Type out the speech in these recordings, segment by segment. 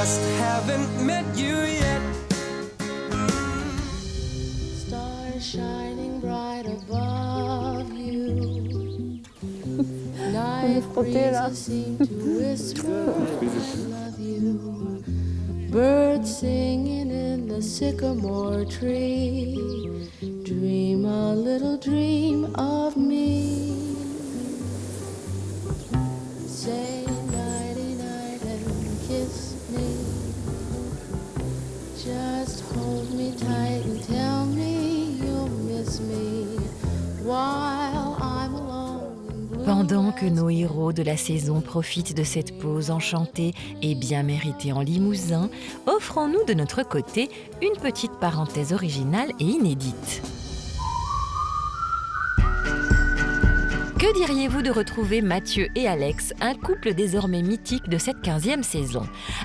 just haven't met you yet. Stars shining bright above you. Night breezes seem to whisper, I love you. Birds singing in the sycamore tree. Dream a little dream of me. Say nighty night and kiss me. Just hold me tight and tell me you'll miss me while I'm alone in blue. Pendant que nos héros de la saison profitent de cette pause enchantée et bien méritée en Limousin, offrons-nous de notre côté une petite parenthèse originale et inédite. Que diriez-vous de retrouver Mathieu et Alex, un couple désormais mythique de cette 15e saison?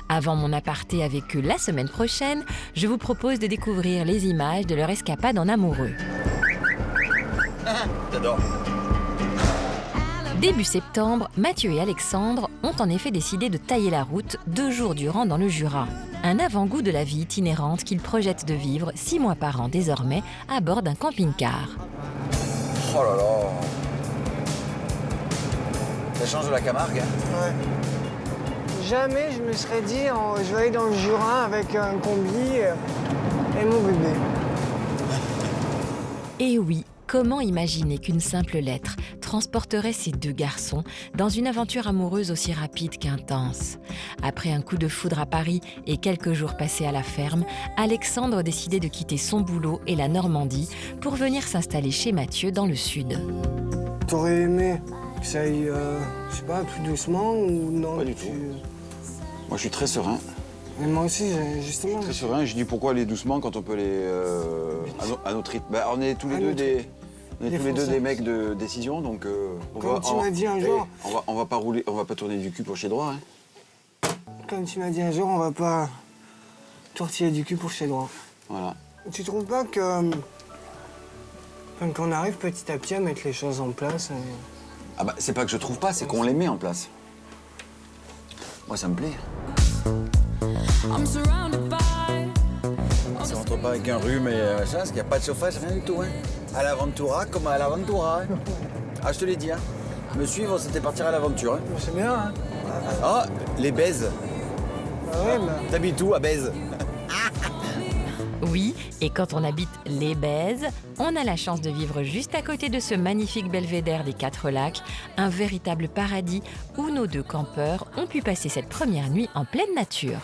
Avant mon aparté avec eux la semaine prochaine, je vous propose de découvrir les images de leur escapade en amoureux. J'adore. Début septembre, Mathieu et Alexandre ont en effet décidé de tailler la route 2 jours durant dans le Jura. Un avant-goût de la vie itinérante qu'ils projettent de vivre 6 mois par an désormais à bord d'un camping-car. Oh là là. Ça change de la Camargue, hein? Ouais. Jamais je me serais dit je vais aller dans le Jura avec un combi et mon bébé. Et oui, comment imaginer qu'une simple lettre transporterait ces 2 garçons dans une aventure amoureuse aussi rapide qu'intense? Après un coup de foudre à Paris et quelques jours passés à la ferme, Alexandre décidait de quitter son boulot et la Normandie pour venir s'installer chez Mathieu dans le sud. T'aurais aimé que ça aille, je sais pas, plus doucement ou non? Pas du tout. Moi, je suis très serein. Mais moi aussi, justement. Très serein. Je dis pourquoi aller doucement quand on peut aller à notre rythme. Bah, on est tous les deux des mecs de décision, donc Comme tu m'as dit un jour. On va pas rouler, on va pas tourner du cul pour chez droit. Hein. Comme tu m'as dit un jour, on va pas tortiller du cul pour chez droit. Voilà. Tu trouves pas que qu'on arrive petit à petit à mettre les choses en place? Ah bah c'est pas que je trouve pas, c'est qu'on les met en place. Moi ça me plaît. Ça rentre pas avec un rhume et machin, parce qu'il n'y a pas de chauffage, rien du tout. Hein. À l'Aventura comme à l'Aventura. Hein. Ah je te l'ai dit, hein. Me suivre c'était partir à l'aventure. Hein. C'est bien, hein? Ah, les Bèzes. Ah ouais, bah. T'habites où à Bèzes? Oui, et quand on habite les Bèzes, on a la chance de vivre juste à côté de ce magnifique belvédère des 4 lacs, un véritable paradis où nos 2 campeurs ont pu passer cette première nuit en pleine nature.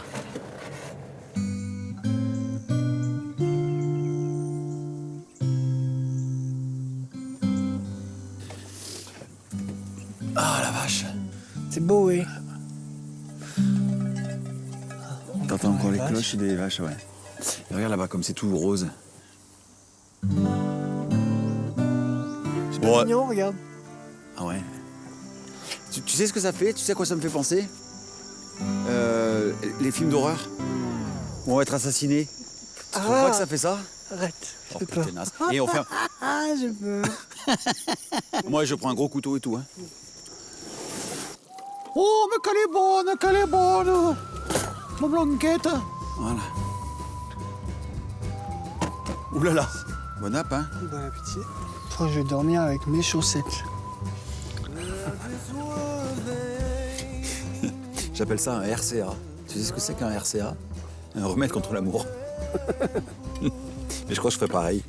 Ah la vache. C'est beau, oui. T'entends encore les cloches des vaches, ouais. Et regarde là-bas comme c'est tout rose. C'est pas mignon, regarde. Ah ouais. Tu sais ce que ça fait? Tu sais à quoi ça me fait penser? Les films d'horreur. Où on va être assassiné. Tu trouves pas que ça fait ça? Arrête, Oh, j'ai peur. putain, et on fait un... Ah, j'ai peur. Moi je prends un gros couteau et tout. Hein. Oh mais qu'elle est bonne. Mon blanquette. Voilà. Ouh là là. Bon app, hein? Bon appétit. Je crois que je vais dormir avec mes chaussettes. J'appelle ça un RCA. Tu sais ce que c'est qu'un RCA? Un remède contre l'amour. Mais je crois que je ferais pareil.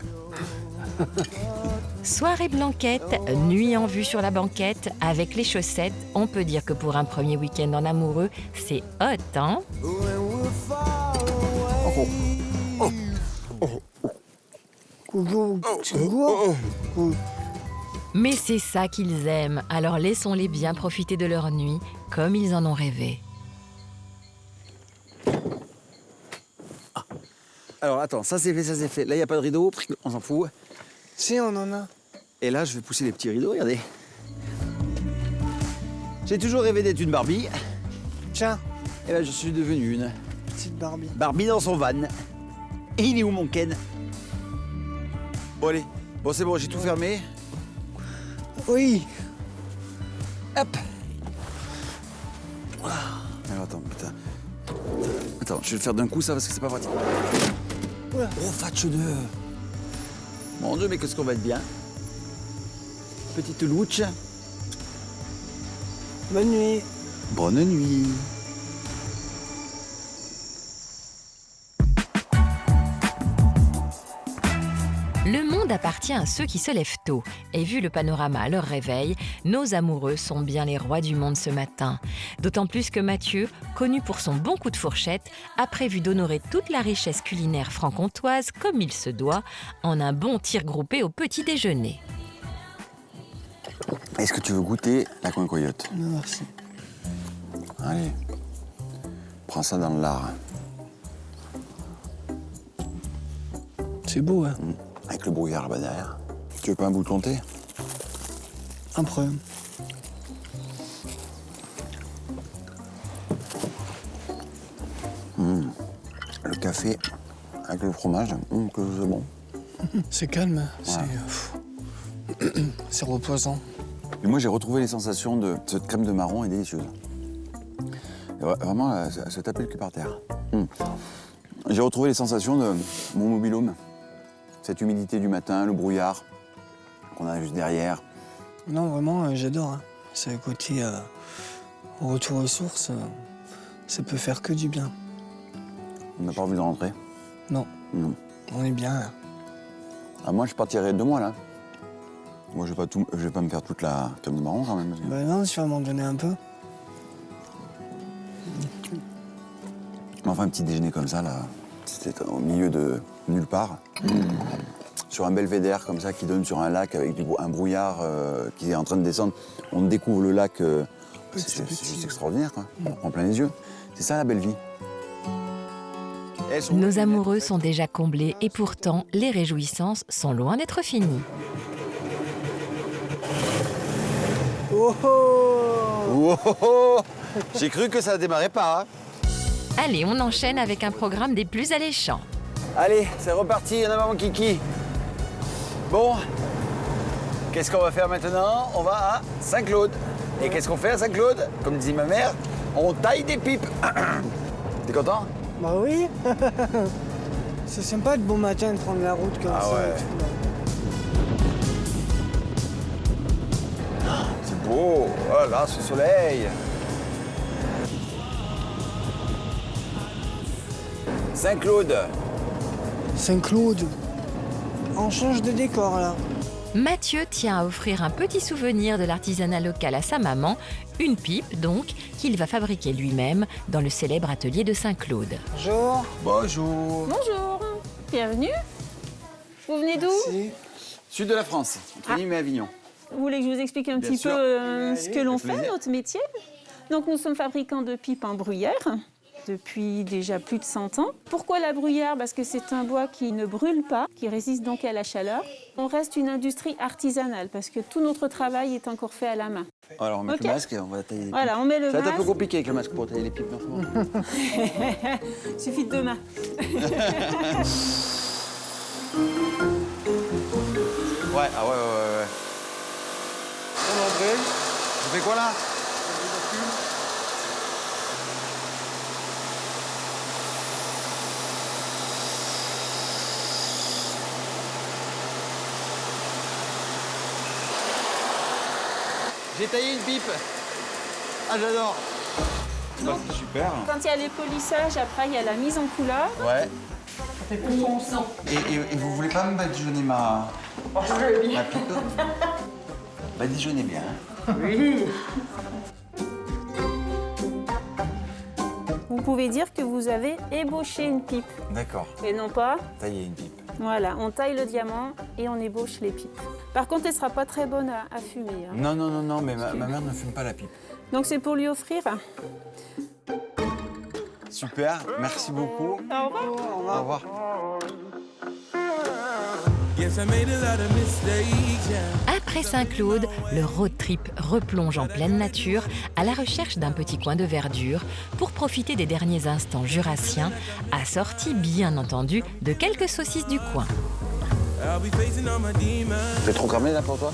Soirée blanquette, nuit en vue sur la banquette, avec les chaussettes, on peut dire que pour un premier week-end en amoureux, c'est hot, hein? Mais c'est ça qu'ils aiment, alors laissons-les bien profiter de leur nuit, comme ils en ont rêvé. Alors attends, ça c'est fait, ça c'est fait. Là, il n'y a pas de rideau, on s'en fout. Si, on en a. Et là, je vais pousser les petits rideaux, regardez. J'ai toujours rêvé d'être une Barbie. Tiens, Et là, je suis devenu une. petite Barbie. Barbie dans son van. Et il est où mon Ken? Bon allez, bon c'est bon, j'ai tout fermé. Oui. Hop. Alors attends, putain. Attends, je vais le faire d'un coup, ça, parce que c'est pas pratique. Oula. Oh, fatche de... Mon Dieu, mais qu'est-ce qu'on va être bien. Petite louche. Bonne nuit. Bonne nuit. Le monde appartient à ceux qui se lèvent tôt. Et vu le panorama à leur réveil, nos amoureux sont bien les rois du monde ce matin. D'autant plus que Mathieu, connu pour son bon coup de fourchette, a prévu d'honorer toute la richesse culinaire franc-comtoise comme il se doit, en un bon tir groupé au petit déjeuner. Est-ce que tu veux goûter la coincoyote? Non, merci. Allez. Prends ça dans le lard. C'est beau, hein. Avec le brouillard là-bas derrière. Tu veux pas un bout de comté? Un problème. Le café avec le fromage, que c'est bon. C'est calme, c'est reposant. Et moi, j'ai retrouvé les sensations de cette crème de marron est délicieuse. Et vraiment, se taper le cul par terre. J'ai retrouvé les sensations de mon mobil-home. Cette humidité du matin, le brouillard qu'on a juste derrière. Non, vraiment, j'adore. Hein. C'est le côté retour aux sources. Ça peut faire que du bien. On n'a pas envie de rentrer. Non. Non. On est bien là. Ah, moi, je partirais 2 mois, là. Moi, je vais pas me faire toute la crème de marron, quand même. Parce que... Bah non, tu vas m'en donner un peu. Mais enfin, un petit déjeuner comme ça, là, c'était au milieu de nulle part. Sur un belvédère comme ça, qui donne sur un lac avec un brouillard qui est en train de descendre. On découvre le lac. C'est juste extraordinaire, quoi. On prend plein les yeux. C'est ça, la belle vie. Nos amoureux sont déjà comblés et pourtant, les réjouissances sont loin d'être finies. Oh oh. Oh, oh, oh. J'ai cru que ça démarrait pas. Hein. Allez, on enchaîne avec un programme des plus alléchants. Allez, c'est reparti, en avant mon kiki. Bon, qu'est-ce qu'on va faire maintenant? On va à Saint-Claude. Et qu'est-ce qu'on fait à Saint-Claude? Comme disait ma mère, on taille des pipes. T'es content? Bah oui. C'est sympa de bon matin de prendre la route comme ça. Ouais. Et tout, là. C'est beau. Oh là, ce soleil. Saint-Claude. Saint-Claude. On change de décor là. Mathieu tient à offrir un petit souvenir de l'artisanat local à sa maman, une pipe donc, qu'il va fabriquer lui-même dans le célèbre atelier de Saint-Claude. Bonjour. Bonjour. Bonjour, bienvenue. Vous venez d'où? Si. Sud de la France, entre Nîmes et Avignon. Vous voulez que je vous explique un Bien petit sûr. peu ce que l'on avec fait, plaisir. notre métier? Donc nous sommes fabricants de pipes en bruyère depuis déjà plus de 100 ans. Pourquoi la bruyère? Parce que c'est un bois qui ne brûle pas, qui résiste donc à la chaleur. On reste une industrie artisanale parce que tout notre travail est encore fait à la main. Alors on met Ok. le masque et on va tailler les pipes. Voilà, on met le Ça va être un peu masque. compliqué avec le masque pour tailler les pipes. Il suffit de 2 mains. Ouais, ah ouais. On entrée. Tu fais quoi là? J'ai taillé une pipe. Ah, j'adore. Bah, c'est super. Quand il y a les polissages, après il y a la mise en couleur. Ouais. Et vous voulez pas me badigeonner ma pipe? Badigeonnez bien. Vous pouvez dire que vous avez ébauché une pipe D'accord. et non pas. Tailler une pipe. Voilà, on taille le diamant et on ébauche les pipes. Par contre, elle ne sera pas très bonne à fumer. hein. Non, mais ma mère ne fume pas la pipe. Donc c'est pour lui offrir. Super, merci beaucoup. Au revoir. Au revoir. Yes, I made a lot of mistakes, yeah. Après Saint-Claude, le road trip replonge en pleine nature à la recherche d'un petit coin de verdure pour profiter des derniers instants jurassiens, assortis bien entendu de quelques saucisses du coin. I'll be facing all my demons. C'est trop cramé là pour toi?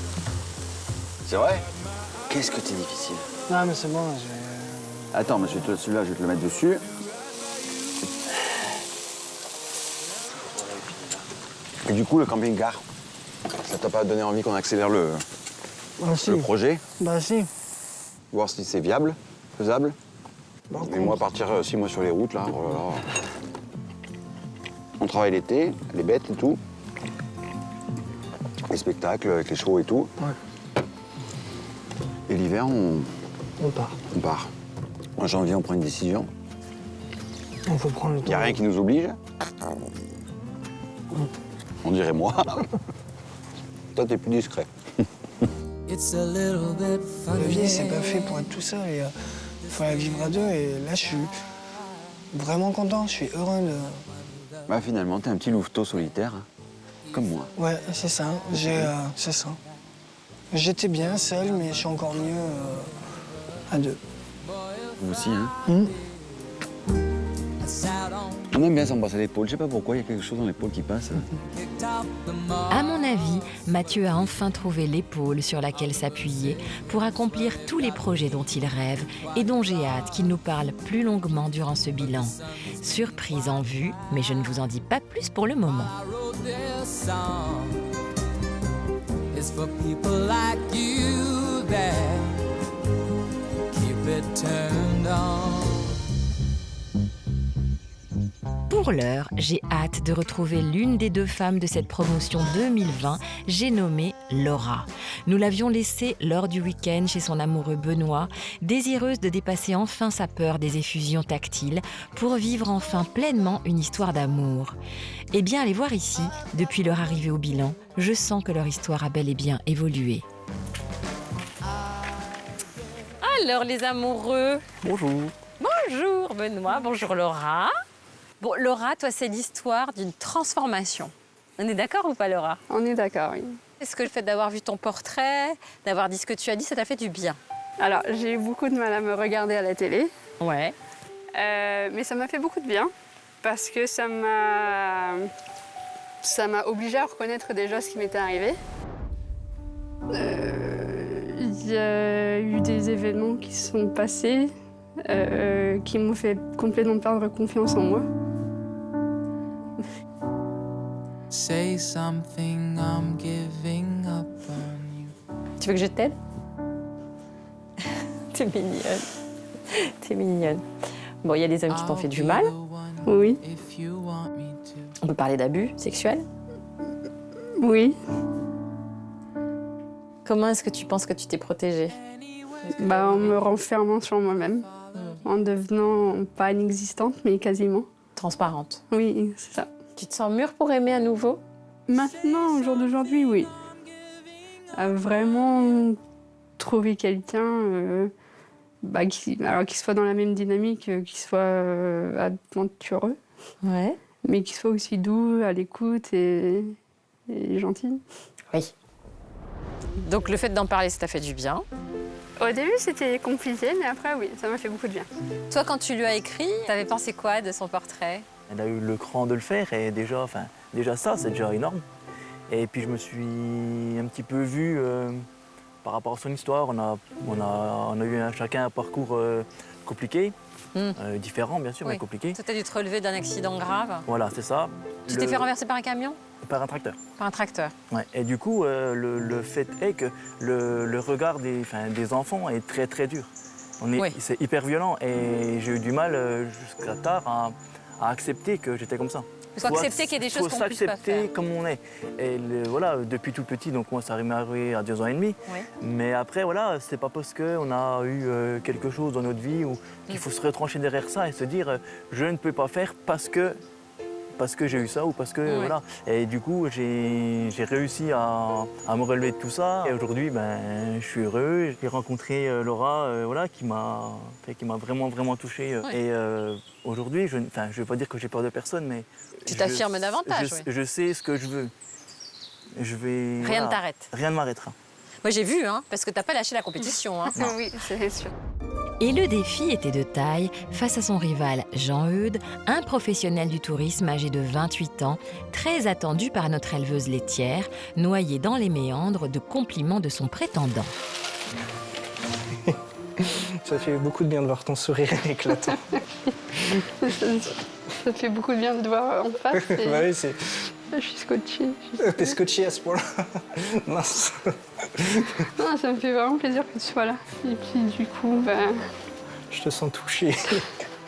C'est vrai? Qu'est-ce que t'es difficile? Non mais c'est bon, je vais... Attends, mais celui-là, je vais te le mettre dessus. Et Et du coup, le camping-car, ça t'a pas donné envie qu'on accélère le Si. projet? Bah si. Voir si c'est viable, faisable? Par Et moi, partir 6 mois sur les routes, là, oh là là. On travaille l'été, les bêtes et tout. Les spectacles avec les shows et tout. Ouais. Et l'hiver, on part. part. En janvier, on prend une décision. Il faut prendre le Il temps. n'y a rien qui nous oblige. On dirait moi. Toi, t'es plus discret. It's a little bit La funny. vie, c'est pas fait pour être tout seul. Et il faut la vivre à deux. Et là, je suis vraiment content. Je suis heureux de... Bah, finalement, t'es un petit louveteau solitaire, hein, comme moi. Ouais, c'est ça. C'est ça. J'étais bien seul, mais je suis encore mieux à deux. Vous aussi, hein? On aime bien s'embrasser l'épaule. Je sais pas pourquoi, il y a quelque chose dans l'épaule qui passe. À mon avis, Mathieu a enfin trouvé l'épaule sur laquelle s'appuyer pour accomplir tous les projets dont il rêve et dont j'ai hâte qu'il nous parle plus longuement durant ce bilan. Surprise en vue, mais je ne vous en dis pas plus pour le moment. I wrote this song. It's for people like you that keep it turned on. Pour l'heure, j'ai hâte de retrouver l'une des deux femmes de cette promotion 2020, j'ai nommé Laura. Nous l'avions laissée lors du week-end chez son amoureux Benoît, désireuse de dépasser enfin sa peur des effusions tactiles pour vivre enfin pleinement une histoire d'amour. Eh bien, allez voir ici, depuis leur arrivée au bilan, je sens que leur histoire a bel et bien évolué. Alors les amoureux. Bonjour. Bonjour Benoît, bonjour Laura. Bon, Laura, toi, c'est l'histoire d'une transformation. On est d'accord ou pas, Laura? On est d'accord, oui. Est-ce que le fait d'avoir vu ton portrait, d'avoir dit ce que tu as dit, ça t'a fait du bien? Alors, j'ai eu beaucoup de mal à me regarder à la télé, Ouais. mais ça m'a fait beaucoup de bien parce que ça m'a obligée à reconnaître déjà ce qui m'était arrivé. Il y a eu des événements qui se sont passés qui m'ont fait complètement perdre confiance en moi. Say something, I'm giving up on you. Tu veux que je t'aide? T'es mignonne. T'es mignonne. Bon, il y a des hommes qui t'ont fait du mal. Oui, If you want me to. On peut parler d'abus sexuels. oui. Comment est-ce que tu penses que tu t'es protégée? En me renfermant sur moi-même, en devenant pas inexistante, mais quasiment. Transparente. Oui, c'est ça. Tu te sens mûre pour aimer à nouveau? Maintenant, au jour d'aujourd'hui, oui. À vraiment trouver quelqu'un qui soit dans la même dynamique, qui soit aventureux, Ouais. mais qui soit aussi doux, à l'écoute et gentil. Oui. Donc le fait d'en parler, ça t'a fait du bien. Au début, c'était compliqué, mais après, oui, ça m'a fait beaucoup de bien. Toi, quand tu lui as écrit, t'avais pensé quoi de son portrait? Elle a eu le cran de le faire et déjà ça, c'est déjà énorme. Et puis je me suis un petit peu vu par rapport à son histoire. On a eu chacun un parcours compliqué, différent bien sûr, Oui. mais compliqué. Toi, t'as dû te relever d'un accident grave. Voilà, c'est ça. Tu t'es fait renverser par un camion? Par un tracteur. Par un tracteur. Ouais. Et du coup, le fait est que le regard des enfants est très très dur. Oui. C'est hyper violent et j'ai eu du mal jusqu'à tard à accepter que j'étais comme ça. Il faut accepter qu'il y ait des choses qu'on puisse pas s'accepter faire. comme on est. Et voilà, depuis tout petit, donc moi ça m'est arrivé à 2 ans et demi. Oui. Mais après, voilà, c'est pas parce qu'on a eu quelque chose dans notre vie qu'il faut se retrancher derrière ça et se dire je ne peux pas faire parce que j'ai eu ça ou parce que voilà. Et du coup, j'ai réussi à me relever de tout ça. Et aujourd'hui, je suis heureux. J'ai rencontré Laura, qui m'a vraiment touché. Oui. Et aujourd'hui, je ne vais pas dire que j'ai peur de personne, mais Tu t'affirmes davantage, oui. je sais ce que je veux. Rien ne t'arrête. Rien ne m'arrêtera. Moi, j'ai vu, parce que t'as pas lâché la compétition. Oui, c'est sûr. Et le défi était de taille face à son rival Jean-Eudes, un professionnel du tourisme âgé de 28 ans, très attendu par notre éleveuse laitière, noyé dans les méandres de compliments de son prétendant. Ça fait beaucoup de bien de voir ton sourire éclatant. Ça fait beaucoup de bien de te voir en face. Ouais, c'est Je suis scotchée. T'es scotché à ce point-là. Mince. Non, ça me fait vraiment plaisir que tu sois là. Et puis du coup, Je te sens touché.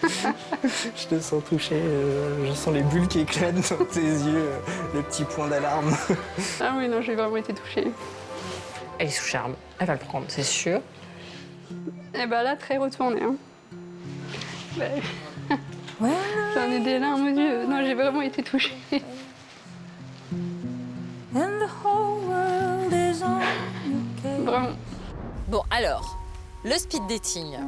Je te sens touché. Je sens les bulles qui éclatent dans tes yeux. Le petit point d'alarme. Ah oui, non, j'ai vraiment été touchée. Elle est sous charme, elle va le prendre, c'est sûr. Et bah là, très retournée. Hein. J'en ai des larmes aux yeux. Non, j'ai vraiment été touchée. Vraiment. Bon, alors, le speed dating.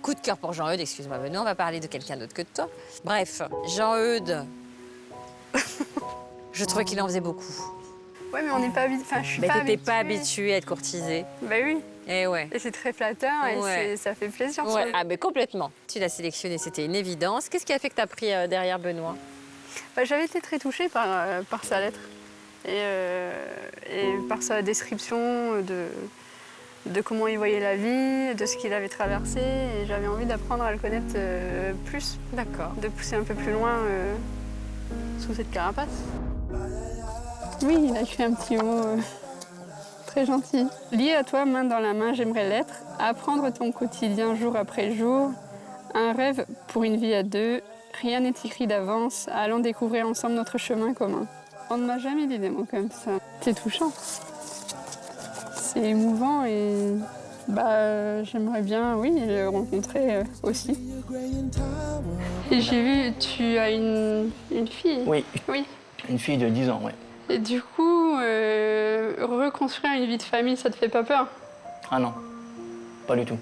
Coup de cœur pour Jean-Eudes, excuse-moi Benoît, on va parler de quelqu'un d'autre que de toi. Bref, Jean-Eudes, je trouvais qu'il en faisait beaucoup. Ouais, mais on n'est pas habitué. Enfin, je suis Mais pas t'étais pas habituée. habituée à être courtisée. Bah oui. Et ouais. Et c'est très flatteur et Ouais. ça fait plaisir. Ouais, ah mais complètement. Tu l'as sélectionné, c'était une évidence. Qu'est-ce qui a fait que tu as pris derrière Benoît? Bah, j'avais été très touchée par sa lettre et par sa description de comment il voyait la vie, de ce qu'il avait traversé. Et j'avais envie d'apprendre à le connaître plus. D'accord. De pousser un peu plus loin sous cette carapace. Oui, il a écrit un petit mot très gentil. Lié à toi, main dans la main, j'aimerais l'être. Apprendre ton quotidien jour après jour. Un rêve pour une vie à deux. Rien n'est écrit d'avance. Allons découvrir ensemble notre chemin commun. On ne m'a jamais dit des mots comme ça. C'est touchant. C'est émouvant et j'aimerais bien, oui, le rencontrer aussi. Et j'ai vu, tu as une fille. Oui, Oui. une fille de 10 ans, ouais. Et du coup, reconstruire une vie de famille, ça te fait pas peur? Ah non, pas du tout,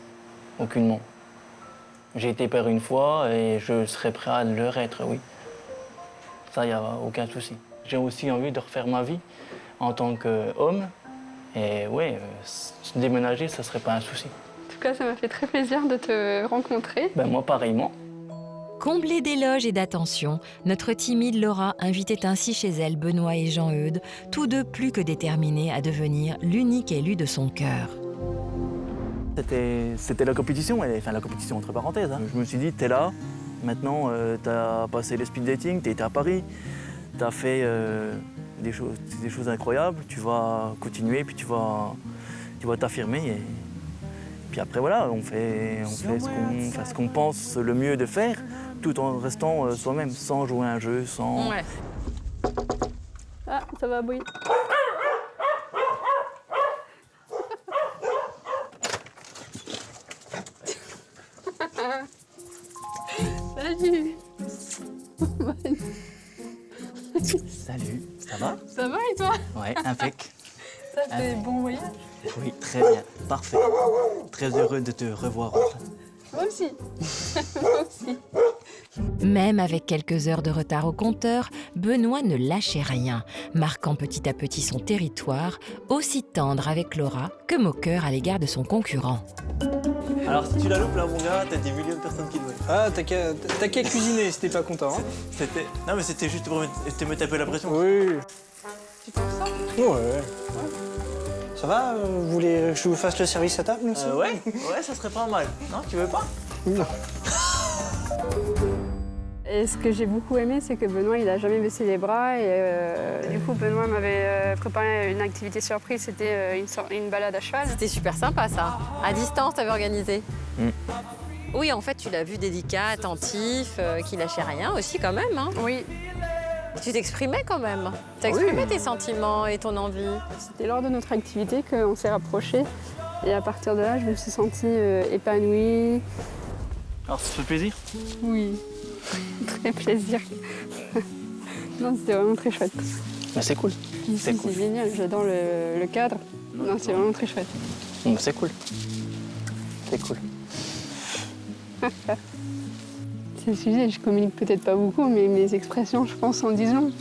aucunement. J'ai été père une fois et je serais prêt à le être, oui. Ça, il n'y a aucun souci. J'ai aussi envie de refaire ma vie en tant qu'homme. Et ouais, déménager, ça serait pas un souci. En tout cas, ça m'a fait très plaisir de te rencontrer. Ben moi, pareillement. Comblée d'éloges et d'attention, notre timide Laura invitait ainsi chez elle Benoît et Jean-Eudes, tous deux plus que déterminés à devenir l'unique élu de son cœur. C'était la compétition, enfin la compétition entre parenthèses. Hein. Je me suis dit, t'es là, maintenant t'as passé le speed dating, t'es été à Paris, t'as fait des choses incroyables, tu vas continuer, puis tu vas t'affirmer. Et puis après voilà, on fait ce qu'on pense le mieux de faire, tout en restant soi-même, sans jouer un jeu, sans... Ouais. Ah, ça va bruit. Salut. Salut, ça va? Ça va et toi? Ouais, impec. Ça fait bon voyage? Oui, très bien, parfait. Très heureux de te revoir enfin. Moi aussi. Moi aussi. Même avec quelques heures de retard au compteur, Benoît ne lâchait rien, marquant petit à petit son territoire, aussi tendre avec Laura que moqueur à l'égard de son concurrent. Alors si tu la loupes là mon gars, t'as des millions de personnes qui te voient. Ah, t'as qu'à cuisiner si t'es pas content. Hein. Non mais c'était juste pour te mettre un peu la pression. Oui. Tu trouves ça? Ouais. Ça va vous voulez que je vous fasse le service à table aussi Ouais, ça serait pas mal. Non, tu veux pas? Non. Et ce que j'ai beaucoup aimé, c'est que Benoît, il a jamais baissé les bras. Et du coup, Benoît m'avait préparé une activité surprise, c'était une balade à cheval. C'était super sympa ça. À distance, t'avais organisé. Mm. Oui, en fait, tu l'as vu délicat, attentif, qui lâchait rien aussi quand même. Hein. Oui, Tu t'exprimais quand même. Tu exprimé tes sentiments et ton envie. c'était lors de notre activité qu'on s'est rapprochés. Et à partir de là, je me suis sentie épanouie. Alors ça te fait plaisir? Oui, très plaisir. Non, c'était vraiment très chouette. Ben, c'est cool. Ici, C'est cool. c'est génial, j'adore le cadre. Non, c'est vraiment très chouette. Ben, c'est cool. C'est cool. C'est le sujet, je communique peut-être pas beaucoup, mais mes expressions, je pense, en disent long.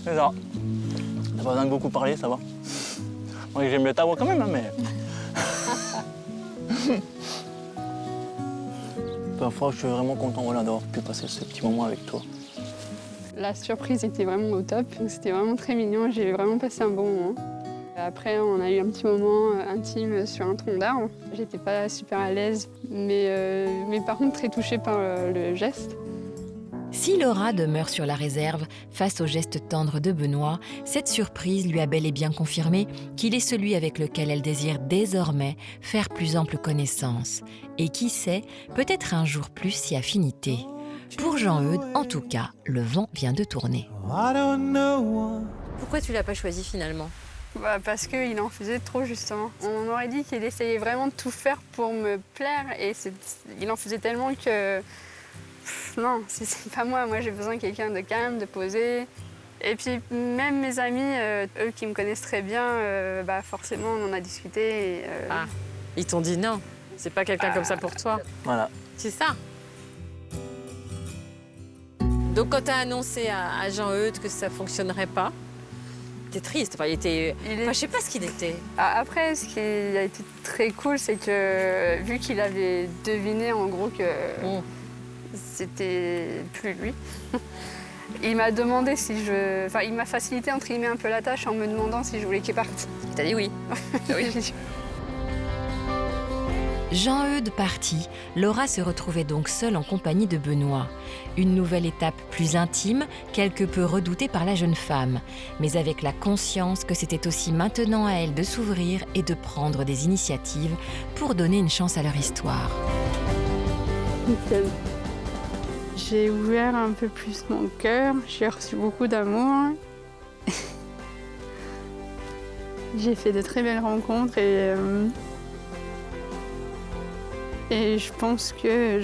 C'est ça. T'as pas besoin de beaucoup parler, ça va. Moi j'aime bien ta voix quand même, hein, mais... Parfois, je suis vraiment content voilà, d'avoir pu passer ce petit moment avec toi. La surprise était vraiment au top, c'était vraiment très mignon, j'ai vraiment passé un bon moment. Après, on a eu un petit moment intime sur un tronc d'arbre. J'étais pas super à l'aise, mais par contre très touchée par le geste. Si Laura demeure sur la réserve face au geste tendre de Benoît, cette surprise lui a bel et bien confirmé qu'il est celui avec lequel elle désire désormais faire plus ample connaissance. Et qui sait, peut-être un jour plus si affinité. Pour Jean-Eudes, en tout cas, le vent vient de tourner. Pourquoi tu l'as pas choisi finalement? Parce qu'il en faisait trop, justement. On aurait dit qu'il essayait vraiment de tout faire pour me plaire, et il en faisait tellement que... non, c'est pas moi. Moi, j'ai besoin de quelqu'un de calme, de posé. Et puis, même mes amis, eux qui me connaissent très bien, forcément, on en a discuté. Et, Ils t'ont dit non, c'est pas quelqu'un comme ça pour toi. Voilà. C'est ça. Donc, quand t'as annoncé à Jean-Eudes que ça fonctionnerait pas, t'es triste. Enfin, je sais pas ce qu'il était. Après, ce qui a été très cool, c'est que vu qu'il avait deviné en gros que c'était plus lui, il m'a demandé si je... Enfin, il m'a facilité entre guillemets un peu la tâche en me demandant si je voulais qu'il parte. T'as dit oui. Oui. Jean-Eudes parti, Laura se retrouvait donc seule en compagnie de Benoît. Une nouvelle étape plus intime, quelque peu redoutée par la jeune femme, mais avec la conscience que c'était aussi maintenant à elle de s'ouvrir et de prendre des initiatives pour donner une chance à leur histoire. J'ai ouvert un peu plus mon cœur, j'ai reçu beaucoup d'amour. J'ai fait de très belles rencontres et je pense que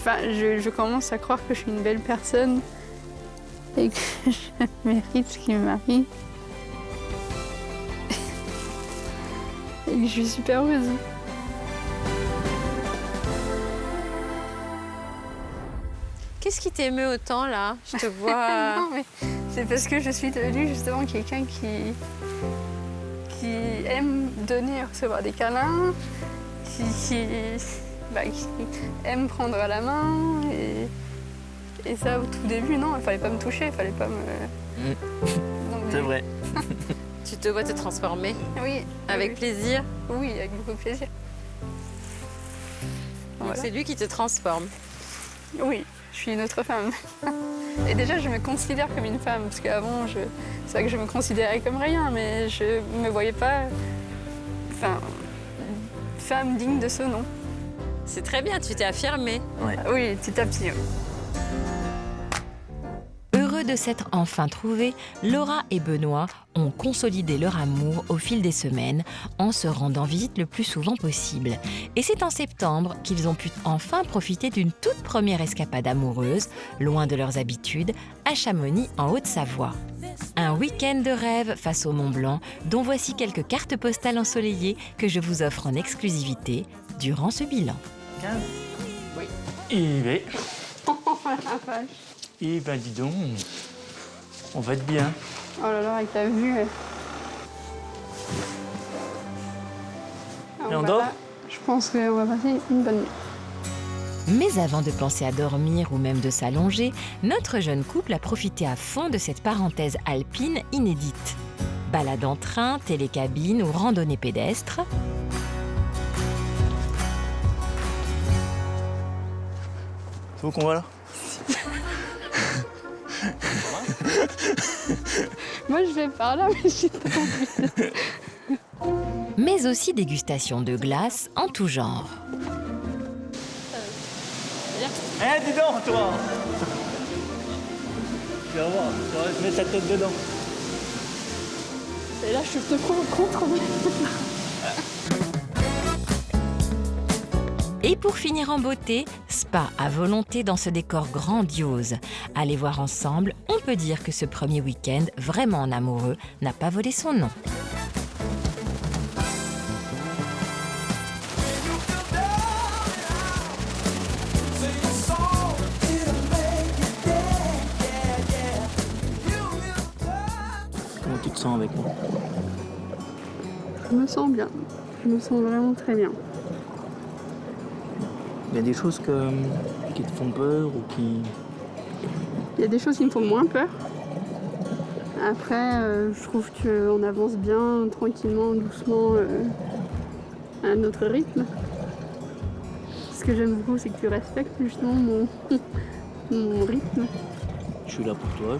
je commence à croire que je suis une belle personne et que je mérite ce qui m'arrive. Et que je suis super heureuse. Qu'est-ce qui t'émeut autant là? Je te vois. Non, mais c'est parce que je suis devenue justement quelqu'un qui aime donner et recevoir des câlins, qui aime prendre à la main. Et ça, au tout début, non, il fallait pas me toucher, il fallait pas me... C'est vrai. Tu te vois te transformer? Oui. Avec plaisir? Oui, avec beaucoup de plaisir. Donc c'est lui qui te transforme? Oui, je suis une autre femme. Et déjà, je me considère comme une femme, parce qu'avant, c'est vrai que je me considérais comme rien, mais je me voyais pas... femme digne de ce nom. C'est très bien, tu t'es affirmée. Ouais. Oui, petit à petit. Oui. Heureux de s'être enfin trouvés, Laura et Benoît ont consolidé leur amour au fil des semaines en se rendant visite le plus souvent possible. Et c'est en septembre qu'ils ont pu enfin profiter d'une toute première escapade amoureuse, loin de leurs habitudes, à Chamonix en Haute-Savoie. Un week-end de rêve face au Mont Blanc, dont voici quelques cartes postales ensoleillées que je vous offre en exclusivité durant ce bilan. 15. Oui. Yves. Oh la vache. Eh ben dis donc, on va être bien. Oh là là, avec ta vue. Et on dort? Je pense qu'on va passer une bonne nuit. Mais avant de penser à dormir ou même de s'allonger, notre jeune couple a profité à fond de cette parenthèse alpine inédite. Balade en train, télécabine ou randonnée pédestre. C'est où qu'on va là? Moi, je vais par là, mais j'ai pas envie. Mais aussi dégustation de glace en tout genre. Eh, dis donc, toi! Tu vas voir, tu vas mettre ta tête dedans. Et là, je te prends contre. Et pour finir en beauté, spa à volonté dans ce décor grandiose. Allez voir ensemble, on peut dire que ce premier week-end, vraiment en amoureux, n'a pas volé son nom. Comment tu te sens avec moi? Je me sens bien. Je me sens vraiment très bien. Il y a des choses qui te font peur ou qui... Il y a des choses qui me font moins peur. Après, je trouve qu'on avance bien, tranquillement, doucement, à notre rythme. Parce que j'aime beaucoup, c'est que tu respectes justement mon rythme. Je suis là pour toi,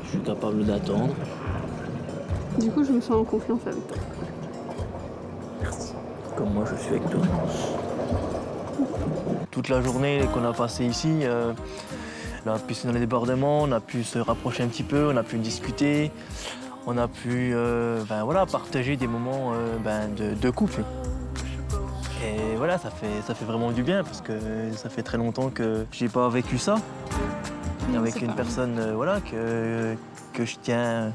je suis capable d'attendre. Du coup, je me sens en confiance avec toi. Merci. Comme moi, je suis avec toi. Toute la journée qu'on a passée ici, on a pu se dans les débordements, on a pu se rapprocher un petit peu, on a pu discuter, on a pu partager des moments de couple. Et voilà, ça fait vraiment du bien parce que ça fait très longtemps que j'ai pas vécu ça. Avec une personne que je tiens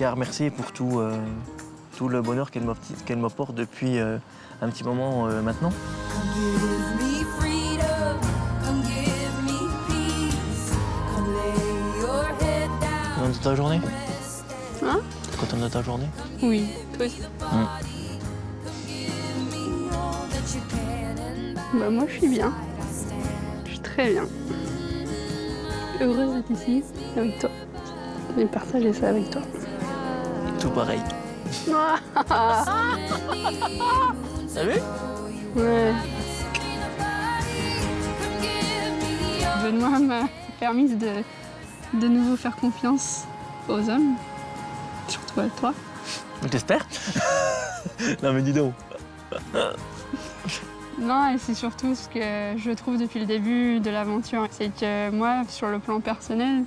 à remercier pour tout le bonheur qu'elle m'apporte depuis un petit moment maintenant. Content de ta journée? Hein? Content de ta journée? Oui, toi aussi. Bah moi je suis bien. Je suis très bien. Heureuse d'être ici avec toi. Et partager ça avec toi. Tout pareil. T'as vu? Ouais. Benoît m'a permis de nouveau faire confiance aux hommes, surtout à toi. T'espères? Non mais dis donc. Non, et c'est surtout ce que je trouve depuis le début de l'aventure. C'est que moi, sur le plan personnel,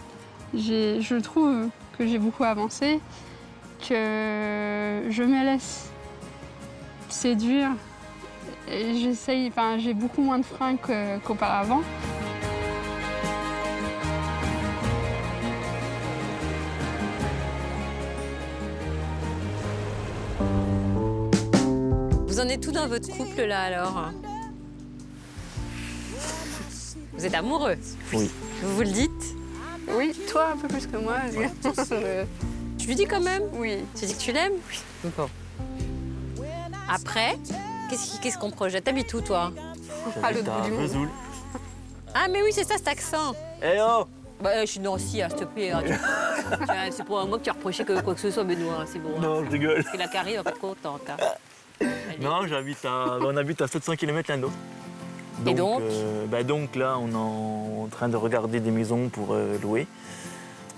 je trouve que j'ai beaucoup avancé, que je me laisse séduire. Et j'ai beaucoup moins de freins qu'auparavant. Vous en êtes tout dans votre couple là alors? Vous êtes amoureux? Oui. Vous vous le dites? Oui, toi un peu plus que moi. Tu lui dis quand même? Oui. Tu dis que tu l'aimes? Oui. Bon. Après, qu'est-ce qu'on projette? T'habites où toi? À l'autre bout du monde. Vesoul. Ah mais oui, c'est ça cet accent. Eh oh! Bah, je suis de Nancy, s'il te plaît. Hein, c'est pour moi que tu as reproché quoi que ce soit, Benoît. Hein, c'est bon. Non, je rigole. Parce que la Carrie va pas être contente. Hein. Non, on habite à 700 km l'un de l'autre. Et donc donc là, on est en train de regarder des maisons pour louer.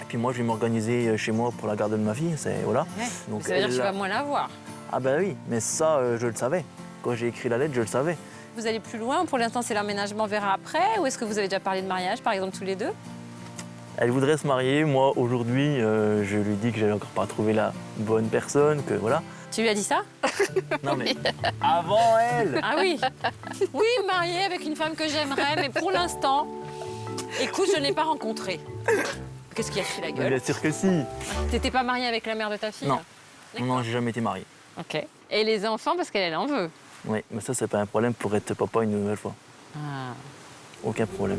Et puis moi, je vais m'organiser chez moi pour la garde de ma fille. Voilà. Ouais. Donc, ça veut dire que tu vas moins la voir. Ah ben oui, mais ça, je le savais. Quand j'ai écrit la lettre, je le savais. Vous allez plus loin? Pour l'instant, c'est l'aménagement, on verra après. Ou est-ce que vous avez déjà parlé de mariage, par exemple, tous les deux? Elle voudrait se marier. Moi, aujourd'hui, je lui dis que j'avais encore pas trouvé la bonne personne, que voilà. Tu lui as dit ça? Non mais avant elle. Ah oui. Oui, mariée avec une femme que j'aimerais, mais pour l'instant, écoute, je ne l'ai pas rencontrée. Qu'est-ce qu'il a fait la gueule? Bien sûr que si. T'étais pas mariée avec la mère de ta fille? Non. Non, j'ai jamais été marié. Ok. Et les enfants, parce qu'elle en veut? Oui, mais ça, c'est pas un problème pour être papa une nouvelle fois. Ah. Aucun problème.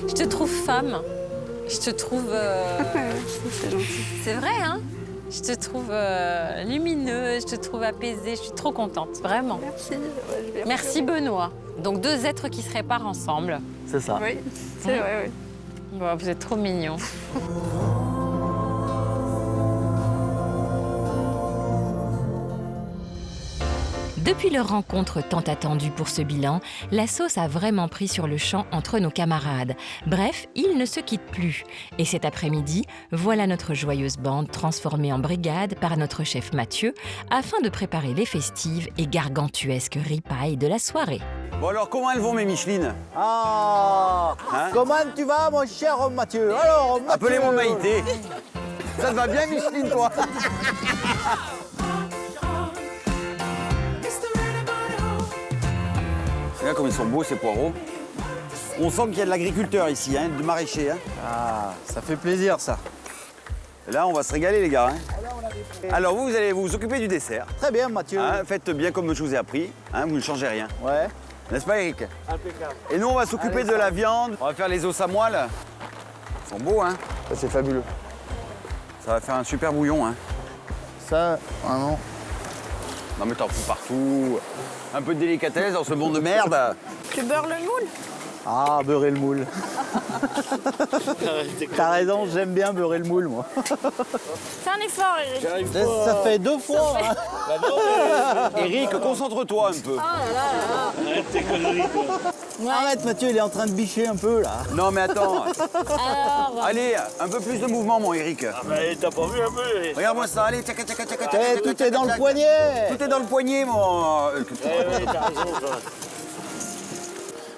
Je te trouve femme. Je te trouve... C'est gentil. C'est vrai, hein? Je te trouve lumineuse, je te trouve apaisée, je suis trop contente, vraiment. Merci. Merci Benoît. Donc 2 êtres qui se réparent ensemble. C'est ça. Oui, c'est vrai, oui. Bon, vous êtes trop mignons. Depuis leur rencontre tant attendue pour ce bilan, la sauce a vraiment pris sur le champ entre nos camarades. Bref, ils ne se quittent plus. Et cet après-midi, voilà notre joyeuse bande transformée en brigade par notre chef Mathieu afin de préparer les festives et gargantuesques ripailles de la soirée. Bon alors, comment elles vont mes Michelines? Ah, Hein? comment tu vas, mon cher Mathieu? Alors, Mathieu... Appelez-moi Maïté. Ça te va bien, Micheline, toi? Regarde comme ils sont beaux, ces poireaux. On sent qu'il y a de l'agriculteur ici, hein, du maraîcher. Hein. Ah, ça fait plaisir, ça. Et là, on va se régaler, les gars. Hein. Alors, vous allez vous occuper du dessert. Très bien, Mathieu. Hein, faites bien comme je vous ai appris. Hein, vous ne changez rien. Ouais. N'est-ce pas, Eric? Impeccable. Et nous, on va s'occuper de la viande. On va faire les os à moelle. Ils sont beaux, hein? Ça, c'est fabuleux. Ça va faire un super bouillon, hein? Ça, vraiment. Non, mais t'en fous partout. Un peu de délicatesse dans ce monde de merde. Tu beurres le moule? Ah, beurrer le moule. T'as raison, j'aime bien beurrer le moule, moi. C'est un effort, Eric. J'arrive Ça, pas. ça fait 2 fois. Hein. Bah non, Eric, concentre-toi un peu. arrête tes conneries, toi. Arrête, Mathieu, il est en train de bicher un peu, là. Non, mais attends. Alors, Allez, un peu plus de mouvement, mon Eric. Ah bah t'as pas vu un peu Regarde-moi ça, allez, tchac, tchac, tchac, tchac, Eh, tchac, tout tchac, est dans le tchac. poignet. Tout est dans le poignet, mon... Ouais, t'as raison, toi.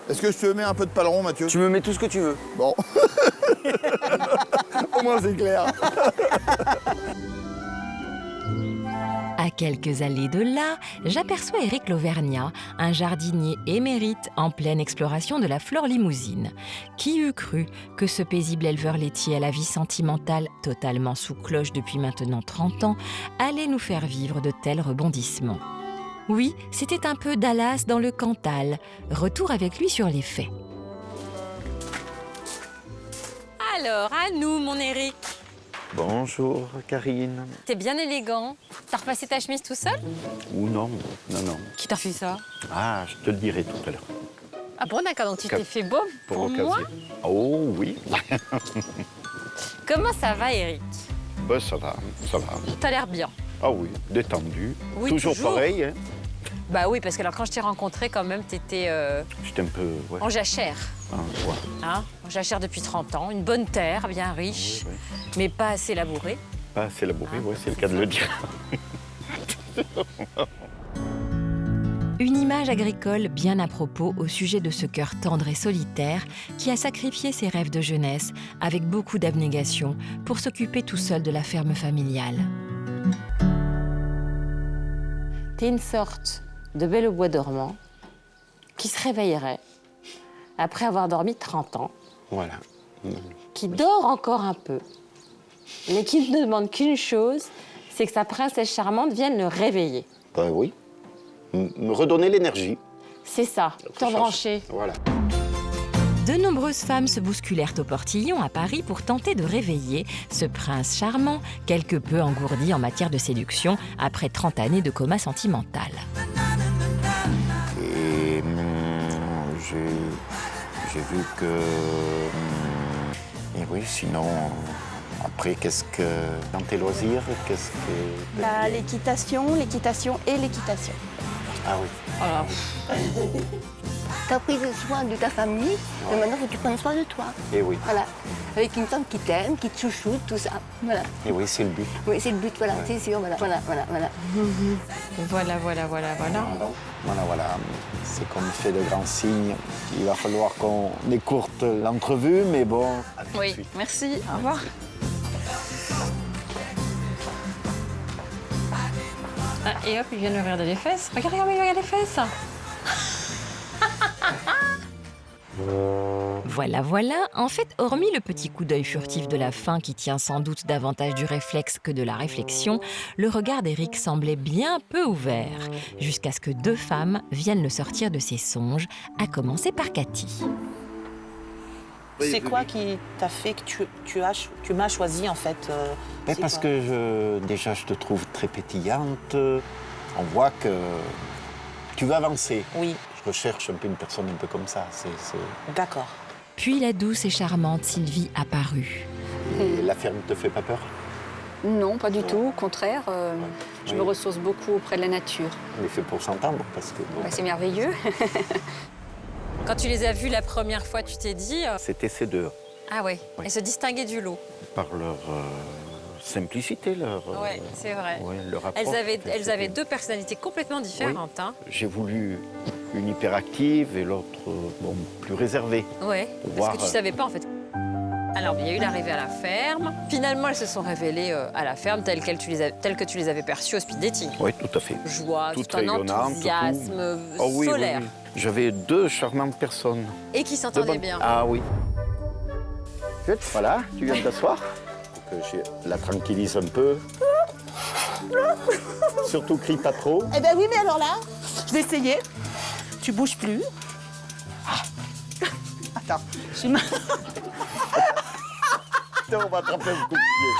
Est-ce que je te mets un peu de paleron, Mathieu? Tu me mets tout ce que tu veux. Bon. Au moins, c'est clair. À quelques allées de là, j'aperçois Éric Lauvergnat, un jardinier émérite en pleine exploration de la flore limousine. Qui eût cru que ce paisible éleveur laitier à la vie sentimentale, totalement sous cloche depuis maintenant 30 ans, allait nous faire vivre de tels rebondissements? Oui, c'était un peu Dallas dans le Cantal. Retour avec lui sur les faits. alors, à nous, mon Eric. Bonjour, Karine. T'es bien élégant. T'as repassé ta chemise tout seul? Ou non, non. Qui t'a fait ça? Ah, je te le dirai tout à l'heure. Ah bon, d'accord, donc tu t'es fait beau pour moi? occasion. Oh oui. Comment ça va, Eric? Ben, ça va. T'as l'air bien. Ah oui, détendu. Oui, toujours pareil, hein. Bah oui, parce que alors, quand je t'ai rencontré, quand même, t'étais J'étais un peu... Ouais. en jachère. Ah, ouais. Hein, en jachère depuis 30 ans. Une bonne terre, bien riche, Oui. mais pas assez labourée. Pas assez labouré, ouais, c'est le cas de le dire. Une image agricole bien à propos au sujet de ce cœur tendre et solitaire qui a sacrifié ses rêves de jeunesse avec beaucoup d'abnégation pour s'occuper tout seul de la ferme familiale. T'es une sorte de belle au bois dormant qui se réveillerait après avoir dormi 30 ans, Voilà. qui dort encore un peu, mais qui ne demande qu'une chose, c'est que sa princesse charmante vienne le réveiller. Ben oui. Me redonner l'énergie. C'est ça, t'embrancher. Voilà. De nombreuses femmes se bousculèrent au portillon à Paris pour tenter de réveiller ce prince charmant, quelque peu engourdi en matière de séduction après 30 années de coma sentimental. Et j'ai vu que... et oui, sinon, après, qu'est-ce que... Dans tes loisirs, qu'est-ce que... Bah, l'équitation et l'équitation. Ah oui. T'as pris soin de ta famille, mais maintenant faut que tu prennes soin de toi. Et oui. Voilà. Avec une femme qui t'aime, qui te chouchoute, tout ça. Voilà. Et oui, c'est le but. Oui, c'est le but, voilà, c'est sûr, voilà. Voilà. Voilà. C'est comme fait de grands signes. Il va falloir qu'on écourte l'entrevue, mais bon... à tout de Oui, suite. merci, au revoir. Ah, et hop, il vient de regarder les fesses. Regarde, il regarde les fesses. Voilà. En fait, hormis le petit coup d'œil furtif de la faim qui tient sans doute davantage du réflexe que de la réflexion, le regard d'Éric semblait bien peu ouvert, jusqu'à ce que deux femmes viennent le sortir de ses songes, à commencer par Cathy. C'est quoi qui t'a fait que tu m'as choisi en fait Mais parce que déjà, je te trouve très pétillante. On voit que tu veux avancer. Oui. Je recherche un peu une personne un peu comme ça. D'accord. Puis la douce et charmante Sylvie apparut. Et la ferme te fait pas peur? Non, pas du tout. Au contraire, je me ressource beaucoup auprès de la nature. On est fait pour s'entendre parce que... bon, C'est merveilleux. Quand tu les as vus la première fois, tu t'es dit... C'était ces deux. Ah ouais, Oui. elles se distinguaient du lot. Par leur simplicité, leur... Ouais, c'est vrai. leur approche. Elles avaient deux personnalités complètement différentes. Hein. J'ai voulu une hyperactive et l'autre plus réservée. Ouais, Pour parce que voir, tu savais pas en fait. Alors, il y a eu l'arrivée à la ferme. Finalement, elles se sont révélées à la ferme telles que tu les avais perçues au speed dating. Oui, tout à fait. Joie, Toute tout un rayonnante, enthousiasme tout. Oh, oui, solaire. oui. J'avais deux charmantes personnes. Et qui s'entendaient bien. Ah oui. Voilà, tu viens de t'asseoir. Pour que je la tranquillise un peu. Surtout, crie pas trop. Eh ben oui, mais alors là, je vais essayer. Tu bouges plus. Attends, je suis mal. On va attraper un coup de pied.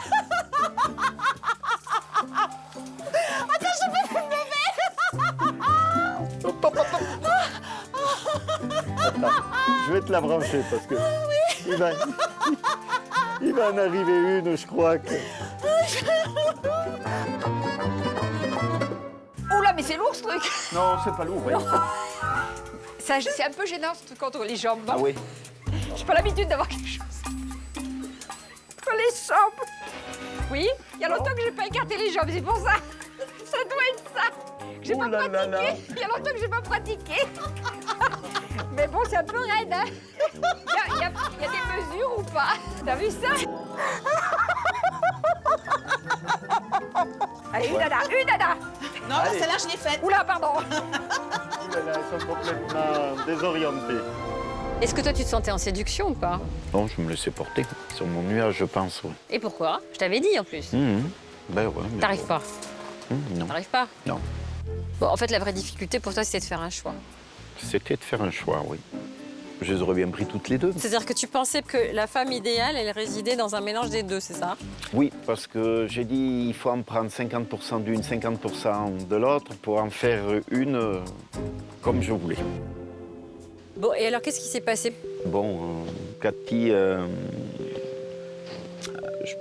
Attends, je peux plus me lever. Attends, je vais te la brancher parce que il va en arriver une, je crois que... Oula, mais c'est lourd ce truc. Non, c'est pas lourd, oui. C'est un peu gênant ce truc entre les jambes. Ah oui. J'ai pas l'habitude d'avoir quelque chose. Entre les jambes. Oui, il y a longtemps que j'ai pas écarté les jambes, c'est pour ça. Ça doit être ça. J'ai pas pratiqué. Il y a longtemps que j'ai pas pratiqué. Mais bon, c'est un peu raide, hein. Il y a des mesures ou pas? T'as vu ça? Allez, une nana. Non, celle-là, je l'ai faite. Oula, pardon. Elles sont complètement désorientées. Est-ce que toi, tu te sentais en séduction ou pas? Bon, je me laissais porter sur mon nuage, je pense. Oui. Et pourquoi? Je t'avais dit en plus. Ben ouais. T'arrives pas? Non. T'arrives pas? Non. Bon, en fait, la vraie difficulté pour toi, c'était de faire un choix. C'était de faire un choix, oui. Je les aurais bien pris toutes les deux. C'est-à-dire que tu pensais que la femme idéale, elle résidait dans un mélange des deux, c'est ça? Oui, parce que j'ai dit il faut en prendre 50% d'une, 50% de l'autre pour en faire une comme je voulais. Bon, et alors, qu'est-ce qui s'est passé? Bon, Cathy, je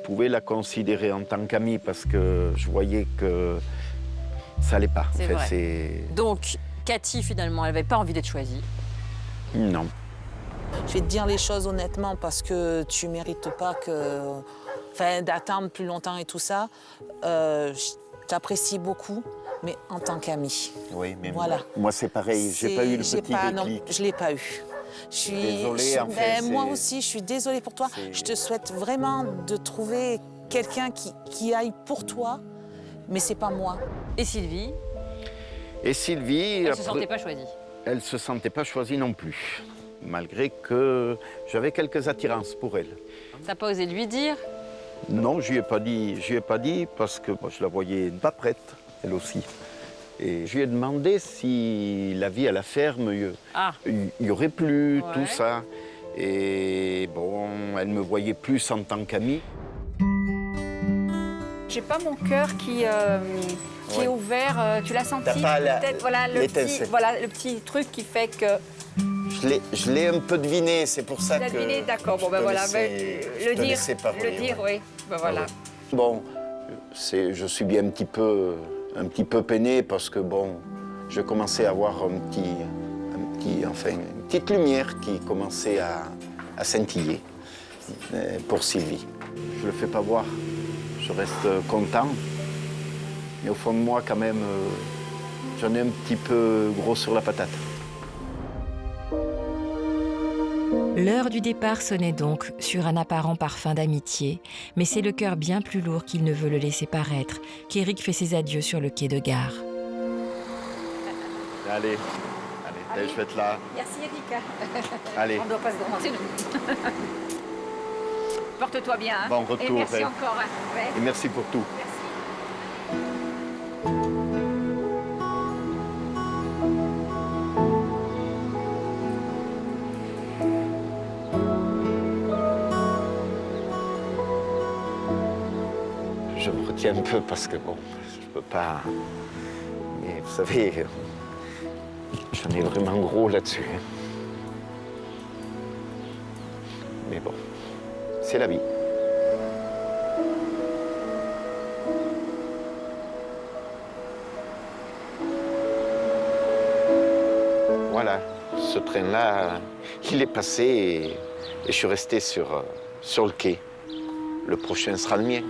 pouvais la considérer en tant qu'amie parce que je voyais que ça allait pas. C'est vrai. Donc, Cathy, finalement, elle n'avait pas envie d'être choisie? Non. Je vais te dire les choses honnêtement parce que tu mérites pas d'attendre plus longtemps et tout ça. Je t'apprécie beaucoup, mais en tant qu'amie. Oui, mais voilà. moi c'est pareil, j'ai pas eu le petit déclic. Non, je l'ai pas eu. Je suis désolée, en fait. Moi aussi, je suis désolée pour toi. Je te souhaite vraiment de trouver quelqu'un qui aille pour toi, mais c'est pas moi. Et Sylvie? Et Sylvie... Elle se sentait pas choisie? Elle se sentait pas choisie non plus, malgré que j'avais quelques attirances pour elle. T'as pas osé lui dire? Non, je lui ai pas dit parce que moi, je la voyais pas prête, elle aussi. Et je lui ai demandé si la vie à la ferme, il y aurait plus, tout ça. Et bon, elle me voyait plus en tant qu'amie. J'ai pas mon cœur qui est ouvert. Tu l'as senti peut-être? Voilà le petit truc qui fait que. Je l'ai un peu deviné, c'est pour ça que. Tu l'as deviné, d'accord. Bon ben voilà, le dire, oui. Ben voilà. Bon, je suis bien un petit peu peiné parce que bon, je commençais à avoir une petite lumière qui commençait à scintiller pour Sylvie. Je le fais pas voir, je reste content, mais au fond de moi quand même, j'en ai un petit peu gros sur la patate. L'heure du départ sonnait donc sur un apparent parfum d'amitié, mais c'est le cœur bien plus lourd qu'il ne veut le laisser paraître qu'Éric fait ses adieux sur le quai de gare. Allez, je vais être là. Merci Erika. Allez. On ne doit pas se demander. Porte-toi bien. Hein. Bon retour. Et merci encore. Hein. Ouais. Et merci pour tout. Merci. Je me retiens un peu parce que bon, je peux pas. Mais vous savez, j'en ai vraiment gros là-dessus. Mais bon, c'est la vie. Voilà, ce train-là, il est passé et je suis resté sur le quai. Le prochain sera le mien.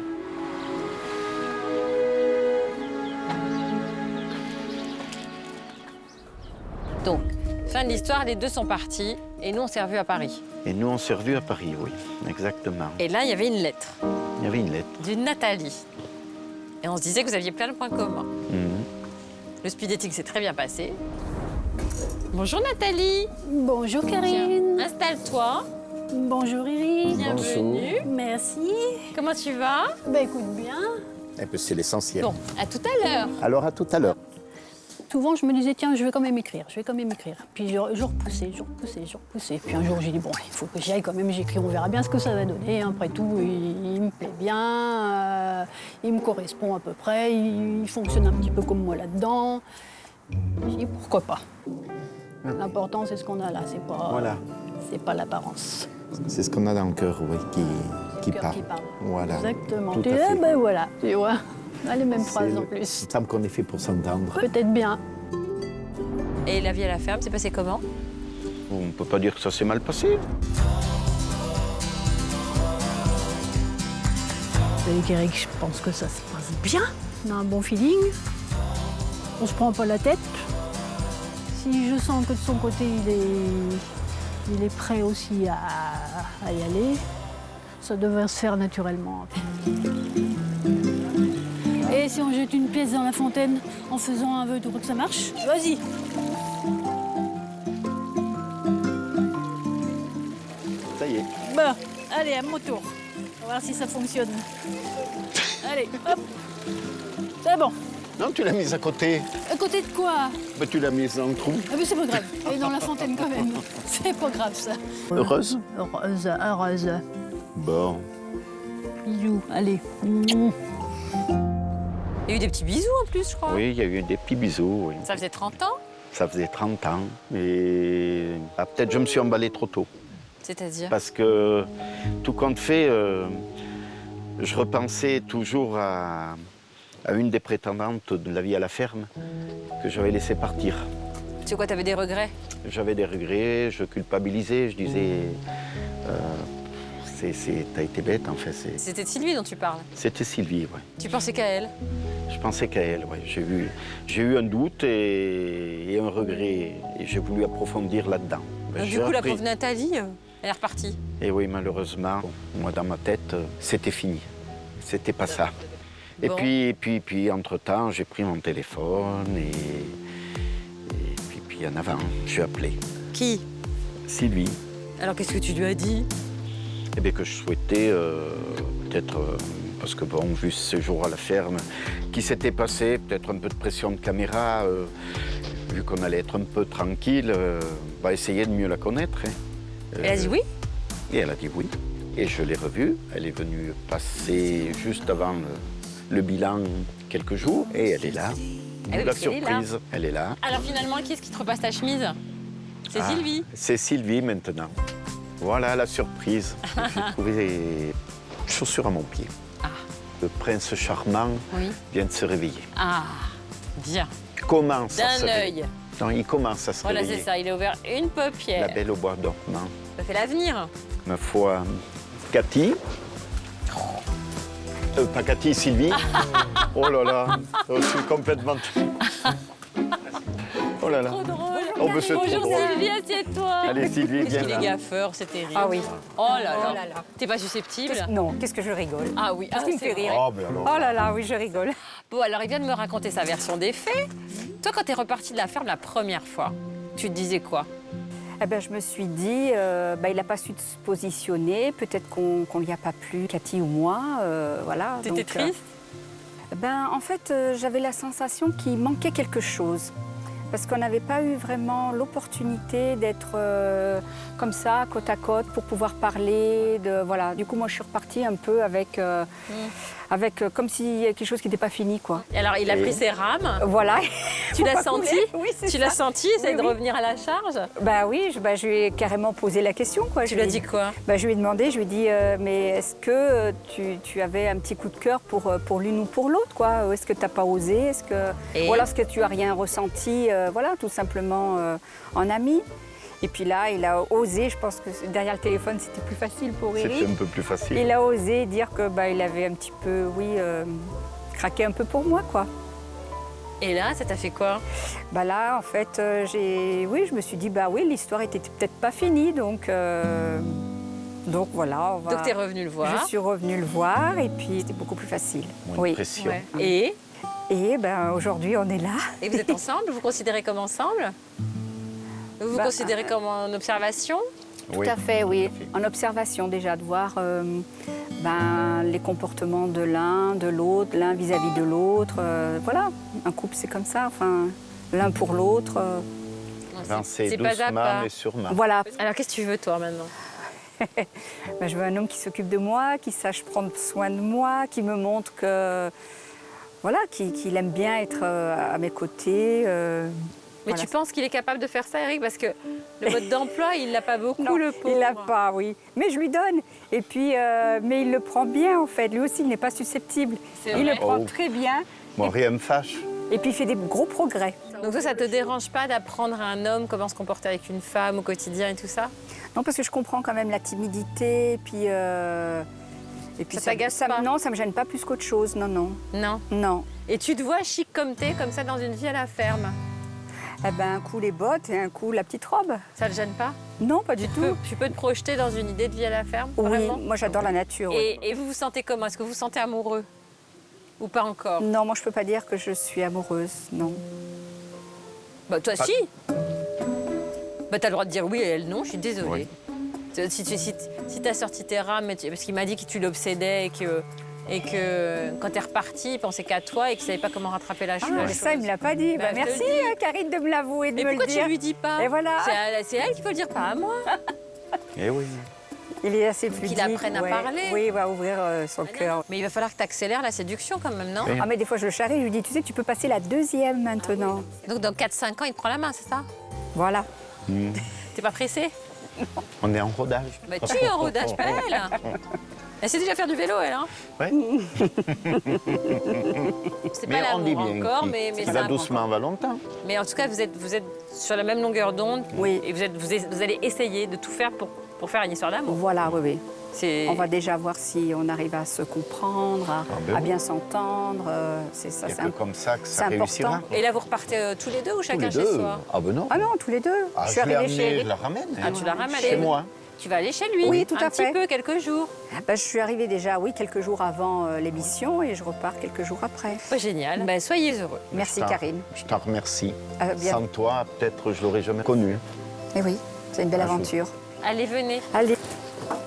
Donc, fin de l'histoire, les deux sont partis et nous, on s'est revus à Paris. Et nous, on s'est revus à Paris, oui, exactement. Et là, il y avait une lettre. Il y avait une lettre. D'une Nathalie. Et on se disait que vous aviez plein de points communs. Le speed dating s'est très bien passé. Bonjour Nathalie. Bonjour Karine. Tiens, installe-toi. Bonjour Iris. Bienvenue. Merci. Comment tu vas? Ben écoute bien. Eh bien, c'est l'essentiel. Bon, à tout à l'heure. Alors, à tout à l'heure. Souvent, je me disais, tiens, je vais quand même écrire. Puis je repoussais. Puis un jour, j'ai dit, bon, il faut que j'y aille quand même, j'écris, on verra bien ce que ça va donner. Après tout, il me plaît bien, il me correspond à peu près, il fonctionne un petit peu comme moi là-dedans. J'ai dit, pourquoi pas? L'important, c'est ce qu'on a là, c'est pas, Voilà. c'est pas l'apparence. C'est ce qu'on a dans le cœur, oui, qui cœur parle. qui parle. Voilà. Exactement. Tout Tu à dis, fait. ben voilà, tu vois. Ah, les mêmes phrases C'est- en plus. Il me semble qu'on est fait pour s'entendre. Peut-être bien. Et la vie à la ferme, c'est passé comment? On ne peut pas dire que ça s'est mal passé. Avec Eric, je pense que ça se passe bien. On a un bon feeling. On se prend pas la tête. Si je sens que de son côté, il est prêt aussi à y aller, ça devrait se faire naturellement. Et si on jette une pièce dans la fontaine en faisant un vœu, tu crois que ça marche? Vas-y. Ça y est. Bon, allez, à mon tour. On va voir si ça fonctionne. Allez, hop. C'est bon. Non, tu l'as mise à côté. À côté de quoi? Mais tu l'as mise dans le trou. Ah mais c'est pas grave. Elle est dans la fontaine quand même. C'est pas grave ça. Heureuse? Heureuse, heureuse. Bon. Bisous, allez. Il y a eu des petits bisous en plus, je crois. Oui, il y a eu des petits bisous, oui. Ça faisait 30 ans? Ça faisait 30 ans. Et peut-être je me suis emballé trop tôt. C'est-à-dire? Parce que, tout compte fait, je repensais toujours à une des prétendantes de la vie à la ferme que j'avais laissé partir. Tu sais quoi, t'avais des regrets? J'avais des regrets, je culpabilisais, je disais... t'as été bête, en fait. C'était de Sylvie dont tu parles. C'était Sylvie, oui. Tu pensais qu'à elle? Je pensais qu'à elle, oui. J'ai eu un doute et un regret. Et j'ai voulu approfondir là-dedans. Ben, Donc, j'ai du coup, la appris. pauvre Nathalie, elle est repartie. Et oui, malheureusement, moi, dans ma tête, c'était fini. C'était pas ça. Et Bon. puis, entre-temps, j'ai pris mon téléphone et puis en avant, j'ai appelé. Qui? Sylvie. Alors, qu'est-ce que tu lui as dit? Eh bien, que je souhaitais peut-être, parce que bon, vu ce jour à la ferme qui s'était passé, peut-être un peu de pression de caméra, vu qu'on allait être un peu tranquille, va essayer de mieux la connaître. Hein. Elle a dit oui? Et elle a dit oui. Et je l'ai revue. Elle est venue passer juste avant le bilan quelques jours et elle est là. Ah oui, La parce qu'elle est là. surprise, elle est là. Alors, finalement, qui est-ce qui te repasse ta chemise? C'est Ah, Sylvie. C'est Sylvie maintenant. Voilà la surprise. J'ai trouvé des chaussures à mon pied. Le prince charmant Oui. vient de se réveiller. Ah, bien. Il commence à se D'un réveiller. œil. Non, il commence à se Voilà, réveiller. c'est ça. Il a ouvert une paupière. La belle au bois dormant. Ça fait l'avenir. Ma foi, Cathy. Pas Cathy, Sylvie. Oh là là, je suis complètement... Oh là là. Trop drôle. Oh, mais c'est trop Bonjour drôle. Sylvie, assieds-toi. Allez, Sylvie, Qu'est-ce viens qu'il là. est gaffeur, c'est terrible. Ah oui. Oh là là. Oh là là. T'es pas susceptible? Non, qu'est-ce que je rigole. Ah oui, Qu'est-ce qui me c'est fait rire? vrai. Oh, mais alors. Oh là là, oui, je rigole. Bon, alors il vient de me raconter sa version des faits. Toi, quand t'es reparti de la ferme la première fois, tu te disais quoi? Eh ben, je me suis dit, il n'a pas su se positionner, peut-être qu'on lui a pas plu, Cathy ou moi, voilà. T'étais Donc, triste? En fait, j'avais la sensation qu'il manquait quelque chose. Parce qu'on n'avait pas eu vraiment l'opportunité d'être comme ça, côte à côte, pour pouvoir parler. Voilà. Du coup, moi, je suis repartie un peu avec comme s'il y avait quelque chose qui n'était pas fini, quoi. Et alors, il a pris ses rames. Voilà. Tu l'as Faut pas senti? couler. Oui, c'est Tu ça. l'as senti, essayer Oui, de oui. revenir à la charge? Bah oui, je lui ai carrément posé la question, quoi. Tu lui as dit quoi? Je lui ai demandé, je lui ai dit, mais est-ce que tu avais un petit coup de cœur pour l'une ou pour l'autre, quoi? Est-ce que tu n'as pas osé? Ou alors est-ce que tu n'as rien ressenti, voilà, tout simplement en ami? Et puis là, il a osé, je pense que derrière le téléphone, c'était plus facile pour Eric. C'était un peu plus facile. Il a osé dire que il avait un petit peu, craqué un peu pour moi, quoi. Et là, ça t'a fait quoi? Là, en fait, je me suis dit, l'histoire était peut-être pas finie, donc voilà. Donc t'es revenue le voir. Je suis revenue le voir et puis c'était beaucoup plus facile. Moins de pression. Ouais. Et aujourd'hui, on est là. Et vous êtes ensemble? Vous vous considérez comme ensemble? Vous vous considérez comme en observation? Tout à fait, oui. En observation déjà, de voir les comportements de l'un, de l'autre, l'un vis-à-vis de l'autre. Voilà, un couple c'est comme ça, enfin, l'un pour l'autre. Avancer pas à doucement pas. mais sûrement. Voilà. Alors qu'est-ce que tu veux toi maintenant? Je veux un homme qui s'occupe de moi, qui sache prendre soin de moi, qui me montre que, qu'il aime bien être à mes côtés. Mais Voilà. tu penses qu'il est capable de faire ça, Eric? Parce que le mode d'emploi, il l'a pas beaucoup, Non, le pauvre. il l'a pas, oui. Mais je lui donne. Et puis, mais il le prend bien, en fait. Lui aussi, il n'est pas susceptible. C'est Il vrai. le prend Oh. très bien. Moi, rien me fâche. Et puis, il fait des gros progrès. Donc toi, ça te dérange pas d'apprendre à un homme comment se comporter avec une femme au quotidien et tout ça? Non, parce que je comprends quand même la timidité. Et puis Ça t'agace pas? Non, ça me gêne pas plus qu'autre chose. Non, non. Non. Non. Et tu te vois chic comme t'es, comme ça, dans une vie à la ferme? Eh ben, un coup les bottes et un coup la petite robe. Ça te gêne pas? Non, pas du tout. Tu peux te projeter dans une idée de vie à la ferme? Oui, vraiment moi j'adore la nature. oui. Et vous vous sentez comment? Est-ce que vous vous sentez amoureux? Ou pas encore? Non, moi je peux pas dire que je suis amoureuse, non. Bah toi, si. Bah t'as le droit de dire oui et elle non, je suis désolée. Si t'as sorti tes rames, parce qu'il m'a dit que tu l'obsédais et que quand t'es reparti, il pensait qu'à toi et qu'il savait pas comment rattraper la chose. Ah, mais ça, il me l'a pas dit. Bah, je te merci, le dis. Karine, de me l'avouer, de Mais me le dire. pourquoi tu lui dis pas? Et voilà. C'est elle qu'il faut le dire, pas à moi. Eh oui. Il est assez fluide. Qu'il apprenne à parler. Oui, il va ouvrir son cœur. Mais il va falloir que tu accélères la séduction quand même, non? Ah, mais des fois, je le charrie, je lui dis, tu sais que tu peux passer la deuxième maintenant. Donc dans 4-5 ans, il te prend la main, c'est ça? Voilà. T'es pas pressé? On est en rodage. Bah tu es en rodage, pas elle. Elle sait déjà faire du vélo, elle, hein? Ouais. C'est Mais pas on dit l'amour bien encore, qu'il- mais qu'il ça va apprend doucement, encore. va longtemps. Mais en tout cas, vous êtes sur la même longueur d'onde. Oui. Et vous allez essayer de tout faire pour faire une histoire d'amour. Voilà, oui, oui. C'est... On va déjà voir si on arrive à se comprendre, ben à oui. bien s'entendre. C'est ça, Il n'y c'est a que comme ça que ça c'est réussira. important. Et là, vous repartez tous les deux ou chacun Tous chez les deux. soi? Ah ben non. Ah non, tous les deux. Ah, je suis je l'ai arrivée chez amené, Eric. je la ramène. Ah, tu la ramènes Chez moi. Tu vas aller chez lui? Oui, tout à fait. Un petit peu, quelques jours. Bah, je suis arrivée déjà, oui, quelques jours avant l'émission et je repars quelques jours après. Bah, génial. Bah, soyez heureux. Merci, Karine. Je t'en remercie. Bien. Sans toi, peut-être je l'aurais jamais connu. Et oui, c'est une belle Un jour. aventure. Allez, venez. Allez.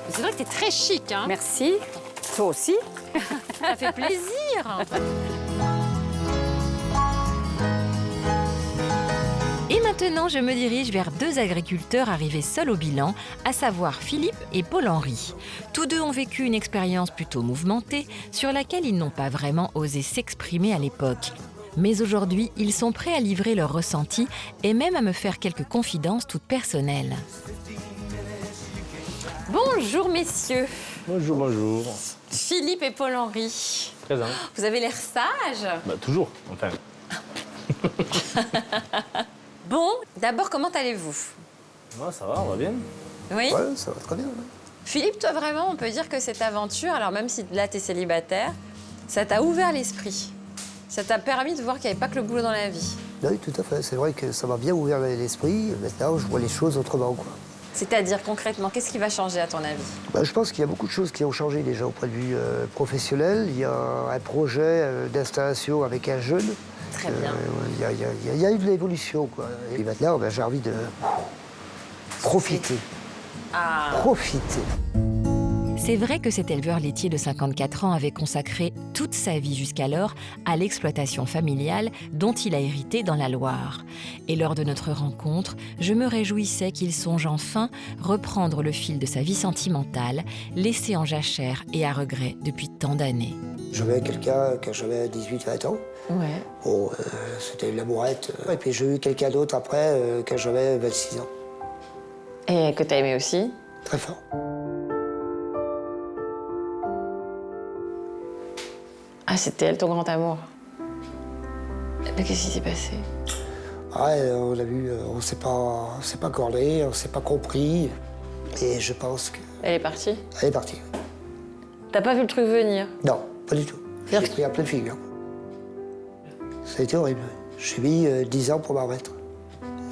C'est vrai que t'es très chic, hein? Merci. Toi aussi. Ça fait plaisir. Et maintenant, je me dirige vers deux agriculteurs arrivés seuls au bilan, à savoir Philippe et Paul-Henri. Tous deux ont vécu une expérience plutôt mouvementée, sur laquelle ils n'ont pas vraiment osé s'exprimer à l'époque. Mais aujourd'hui, ils sont prêts à livrer leurs ressentis et même à me faire quelques confidences toutes personnelles. Bonjour, messieurs. Bonjour, bonjour. Philippe et Paul-Henri. Présent. Vous avez l'air sage. Bah, toujours, enfin. Bon, d'abord, comment allez-vous? Ouais, ça va, on va bien. Oui? Ouais, ça va très bien. Philippe, toi, vraiment, on peut dire que cette aventure, alors même si là, t'es célibataire, ça t'a ouvert l'esprit. Ça t'a permis de voir qu'il n'y avait pas que le boulot dans la vie. Oui, tout à fait. C'est vrai que ça m'a bien ouvert l'esprit. Maintenant, je vois les choses autrement, quoi. C'est-à-dire, concrètement, qu'est-ce qui va changer, à ton avis? Bah, je pense qu'il y a beaucoup de choses qui ont changé déjà au point de vue professionnel. Il y a un projet d'installation avec un jeune. Très bien. Il y a eu de l'évolution, quoi. Et maintenant, ben, j'ai envie de profiter. Profiter. C'est vrai que cet éleveur laitier de 54 ans avait consacré toute sa vie jusqu'alors à l'exploitation familiale dont il a hérité dans la Loire. Et lors de notre rencontre, je me réjouissais qu'il songe enfin reprendre le fil de sa vie sentimentale, laissée en jachère et à regret depuis tant d'années. J'avais quelqu'un quand j'avais 18-20 ans. Ouais. Bon, c'était une amourette. Et puis j'ai eu quelqu'un d'autre après quand j'avais 26 ans. Et que t'as aimé aussi? Très fort. Ah, c'était elle, ton grand amour. Mais qu'est-ce qui s'est passé? On a vu, on s'est pas accordé, on s'est pas compris. Et je pense que... Elle est partie? Elle est partie. T'as pas vu le truc venir? Non, pas du tout. J'ai pris un plein de figure. Ça a été horrible. J'ai mis 10 ans pour m'en remettre.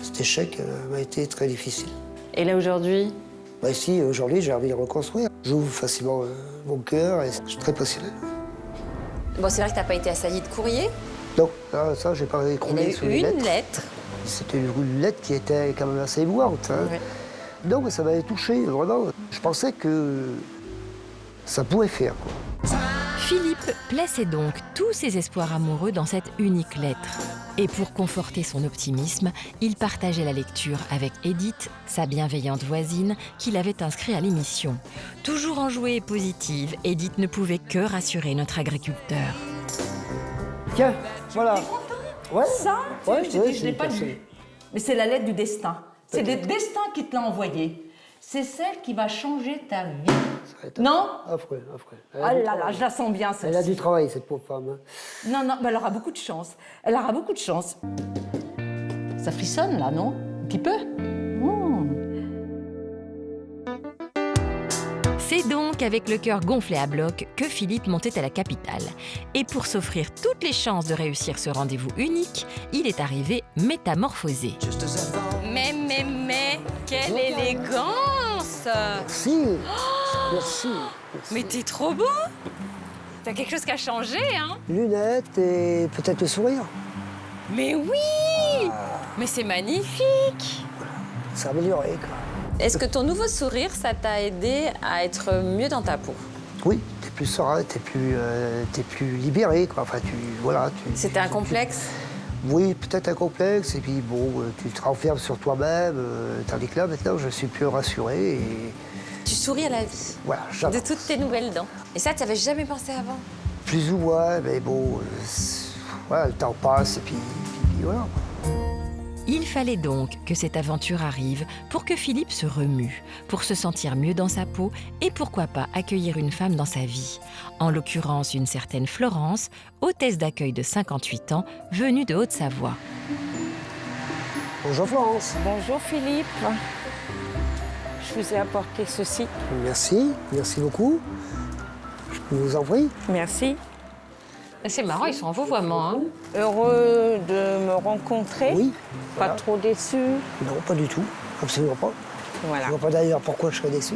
Cet échec m'a été très difficile. Et là, aujourd'hui? Bah si, aujourd'hui, j'ai envie de reconstruire. J'ouvre facilement mon cœur et je suis très passionnel. Bon, c'est vrai que t'as pas été assailli de courrier? Non, ça, j'ai pas écroulé sous les Il y a eu lettres. une lettre. C'était une lettre qui était quand même assez émouvante. Hein. Non, mais ça m'avait touché, vraiment. Je pensais que ça pouvait faire, quoi. Philippe plaçait donc tous ses espoirs amoureux dans cette unique lettre. Et pour conforter son optimisme, il partageait la lecture avec Edith, sa bienveillante voisine, qui l'avait inscrit à l'émission. Toujours enjouée et positive, Edith ne pouvait que rassurer notre agriculteur. Tiens, voilà. Ouais. Ça, Ouais, je t'ai dit, je l'ai pas lu. Mais c'est la lettre du destin. C'est le destin qui te l'a envoyée. C'est celle qui va changer ta vie. Non? Affreux, affreux. Ah là là, je la sens bien, Elle a celle-ci. du travail, cette pauvre femme. Hein. Non, non, mais elle aura beaucoup de chance. Elle aura beaucoup de chance. Ça frissonne, là, non? Un petit peu? C'est donc avec le cœur gonflé à bloc que Philippe montait à la capitale. Et pour s'offrir toutes les chances de réussir ce rendez-vous unique, il est arrivé métamorphosé. Mais, quelle élégance! Merci. Merci. Mais t'es trop beau! T'as quelque chose qui a changé, hein? Lunettes et peut-être le sourire. Mais oui! Mais c'est magnifique! C'est amélioré, quoi. Est-ce que ton nouveau sourire, ça t'a aidé à être mieux dans ta peau? Oui, t'es plus serein, t'es plus libéré, quoi. Enfin, voilà. C'était un complexe? Oui, peut-être un complexe, et puis bon, tu te renfermes sur toi-même, tandis que là, maintenant, je suis plus rassuré et... Tu souris à la vie. Voilà, De j'avance. toutes tes nouvelles dents. Et ça, t'avais jamais pensé avant? Plus ou moins, mais bon, voilà, le temps passe, et puis voilà. Il fallait donc que cette aventure arrive pour que Philippe se remue, pour se sentir mieux dans sa peau et pourquoi pas accueillir une femme dans sa vie. En l'occurrence, une certaine Florence, hôtesse d'accueil de 58 ans, venue de Haute-Savoie. Bonjour Florence. Bonjour Philippe. Je vous ai apporté ceci. Merci, merci beaucoup. Je vous en prie. Merci. C'est marrant, ils sont en vouvoiement, hein? Heureux de me rencontrer. Oui. Pas Voilà. trop déçu. Non, pas du tout, absolument pas. Voilà. Je ne vois pas d'ailleurs pourquoi je serais déçu.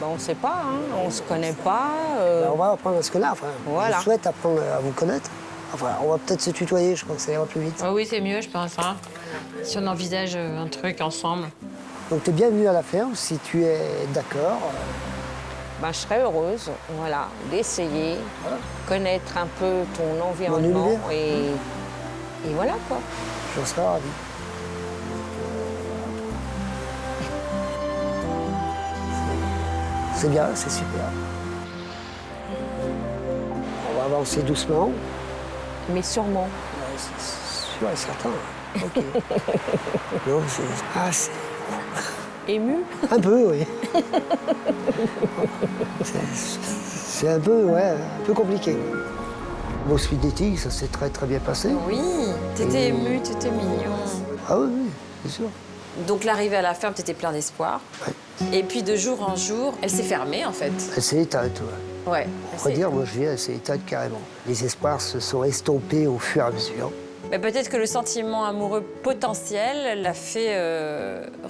Ben, on ne sait pas, hein. On ne se connaît pas. Ben, on va apprendre à se connaître. Enfin, Voilà. Je souhaite apprendre à vous connaître. Enfin, on va peut-être se tutoyer, je crois que ça ira plus vite. Ah oui, c'est mieux, je pense, hein? Si on envisage un truc ensemble. Donc tu es bienvenue à la ferme, si tu es d'accord. Ben, je serais heureuse, voilà, d'essayer, connaître un peu ton environnement univers. et voilà quoi. Je serais ravi. C'est bien, c'est super. On va avancer doucement. Mais sûrement. Ouais, c'est sûr et certain. Ok. Non, c'est... Ému? Un peu, oui. C'est un peu, ouais, un peu compliqué. Mon suite d'éthique, ça s'est très très bien passé. Oui, t'étais Et- ému, t'étais mignon. Ah oui, oui, c'est sûr. Donc l'arrivée à la ferme, t'étais plein d'espoir. Et puis de jour en jour, elle s'est fermée en fait. Elle s'est éteinte, ouais. Ouais. On va dire, moi je viens, elle s'est éteinte carrément. Les espoirs se sont estompés au fur et à mesure. Mais peut-être que le sentiment amoureux potentiel l'a fait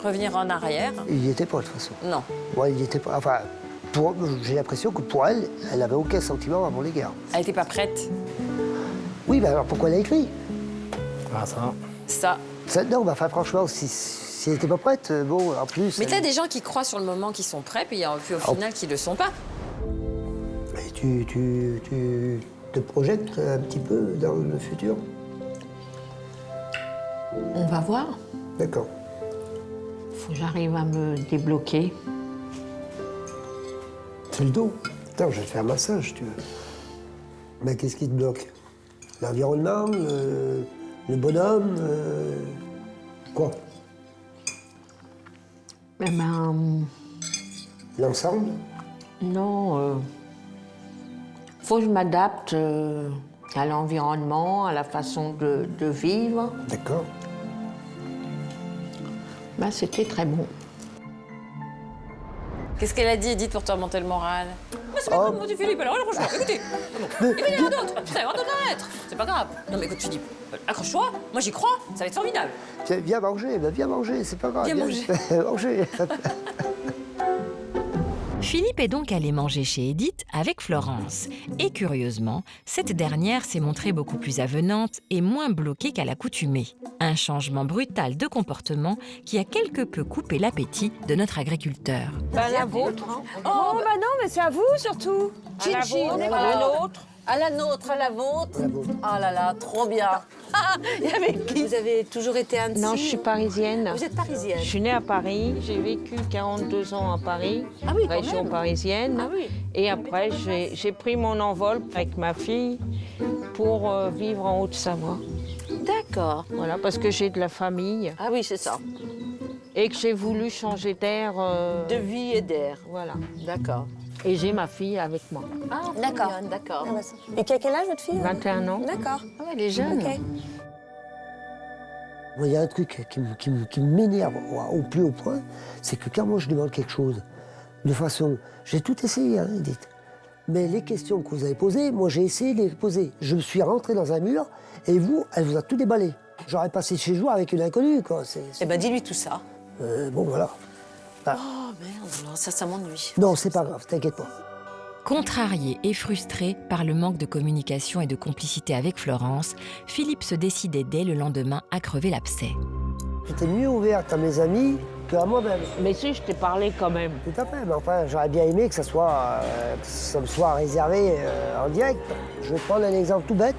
revenir en arrière. Il n'y était pas de toute façon. Non. Ouais, il n'y était pas. Enfin, j'ai l'impression que pour elle, elle n'avait aucun sentiment à mon égard. Elle n'était pas prête. Oui, mais alors pourquoi elle a écrit? Ah, ça. Ça. Non, mais enfin, franchement, si elle n'était pas prête, bon, en plus. Mais t'as des gens qui croient sur le moment qu'ils sont prêts, puis au final qui ne le sont pas. Et tu te projettes un petit peu dans le futur? On va voir. D'accord. Faut que j'arrive à me débloquer. C'est le dos. Attends, je vais te faire un massage, si tu veux. Mais qu'est-ce qui te bloque? L'environnement, le bonhomme, quoi? Eh ben, L'ensemble? non. Faut que je m'adapte à l'environnement, à la façon de vivre. D'accord. Ben, c'était très bon. Qu'est-ce qu'elle a dit, Edith, pour te remonter le moral? Moi, c'est pas grave, mon petit Philippe, alors franchement, écoutez, il va y en avoir d'autres, ça va d'autres à être, c'est pas grave. Non mais écoute Philippe, accroche-toi, moi j'y crois, ça va être formidable. Tiens, viens manger, c'est pas grave. Viens manger. manger. Philippe est donc allé manger chez Edith avec Florence. Et curieusement, cette dernière s'est montrée beaucoup plus avenante et moins bloquée qu'à l'accoutumée. Un changement brutal de comportement qui a quelque peu coupé l'appétit de notre agriculteur. Ben, la vôtre. Hein. Oh, bah non, mais c'est à vous surtout. À la Chichi, vôtre, d'accord. à la nôtre. À la nôtre, à la vôtre. Oh là là, trop bien. Il y avait qui? Vous avez toujours été Annecy? Non, je suis parisienne. Vous êtes parisienne? Je suis née à Paris, j'ai vécu 42 ans à Paris, Ah oui, quand région même. parisienne. Ah oui. Et après, j'ai pris mon envol avec ma fille pour vivre en Haute-Savoie. D'accord. D'accord. Voilà, parce que j'ai de la famille. Ah oui, c'est ça. Et que j'ai voulu changer d'air. De vie et d'air. Voilà. D'accord. Et j'ai ma fille avec moi. Ah, D'accord. d'accord. Et qui a quel âge, votre fille 21 ans. D'accord. Ah ouais, elle est jeune. Ok. Moi, il y a un truc qui m'énerve au plus haut point, c'est que quand moi je demande quelque chose, de façon... J'ai tout essayé, hein, Edith. Mais les questions que vous avez posées, moi j'ai essayé de les poser. Je me suis rentré dans un mur et vous, elle vous a tout déballé. J'aurais passé chez jours avec une inconnue, quoi. Eh ben, dis-lui tout ça. Bon, voilà. Ah. Oh merde, alors ça m'ennuie. Non, c'est pas grave, t'inquiète pas. Contrarié et frustré par le manque de communication et de complicité avec Florence, Philippe se décidait dès le lendemain à crever l'abcès. J'étais mieux ouverte à mes amis qu'à moi-même. Mais si, je t'ai parlé quand même. Tout à fait, mais enfin, j'aurais bien aimé que ça me soit réservé en direct. Je vais prendre un exemple tout bête.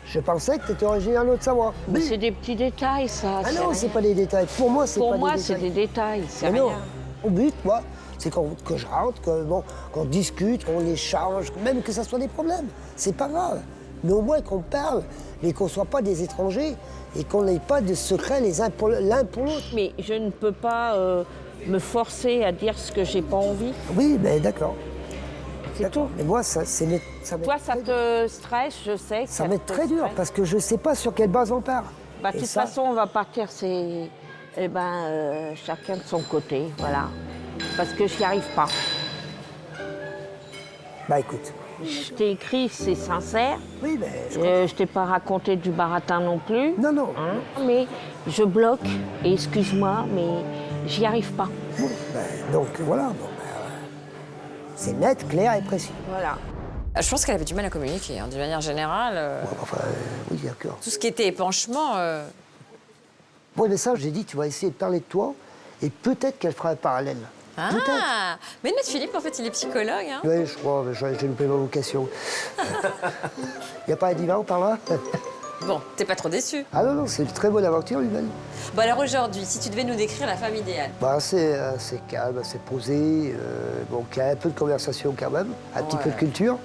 Je pensais que tu étais originaire de Haute-Savoie. Mais c'est des petits détails, ça. Ah non, c'est pas des détails. Pour moi, c'est pas des détails. Pour moi, c'est des détails, c'est Mais non, rien. au but, moi, c'est que je rentre, qu'on discute, qu'on échange, même que ça soit des problèmes. C'est pas grave. Mais au moins qu'on parle, mais qu'on ne soit pas des étrangers et qu'on n'ait pas de secrets l'un pour l'autre. Mais je ne peux pas me forcer à dire ce que j'ai pas envie. Oui, mais d'accord. C'est tout. Mais moi, ça Toi, ça te stresse, je sais. Que ça m'est très dur parce que je ne sais pas sur quelle base on part. Bah, de toute façon, on va partir, chacun de son côté, voilà. Parce que je n'y arrive pas. Bah écoute. Je t'ai écrit, c'est sincère. Oui, mais je t'ai pas raconté du baratin non plus. Non, non. Hein, mais je bloque, et excuse-moi, mais j'y arrive pas. Bon, donc voilà, c'est net, clair et précis. Voilà. Je pense qu'elle avait du mal à communiquer, hein, d'une manière générale. Oui, d'accord. Tout ce qui était épanchement... Bon, mais ça, j'ai dit, tu vas essayer de parler de toi, et peut-être qu'elle fera un parallèle. Ah, mais notre Philippe, en fait, il est psychologue. Hein. Oui, je crois, j'ai une ma vocation. Il n'y a pas un divan par là? Bon, t'es pas trop déçu? Ah non, c'est une très bonne aventure humaine. Bon, alors aujourd'hui, si tu devais nous décrire la femme idéale? C'est calme, c'est posé, qu'il y a un peu de conversation quand même, un petit peu de culture,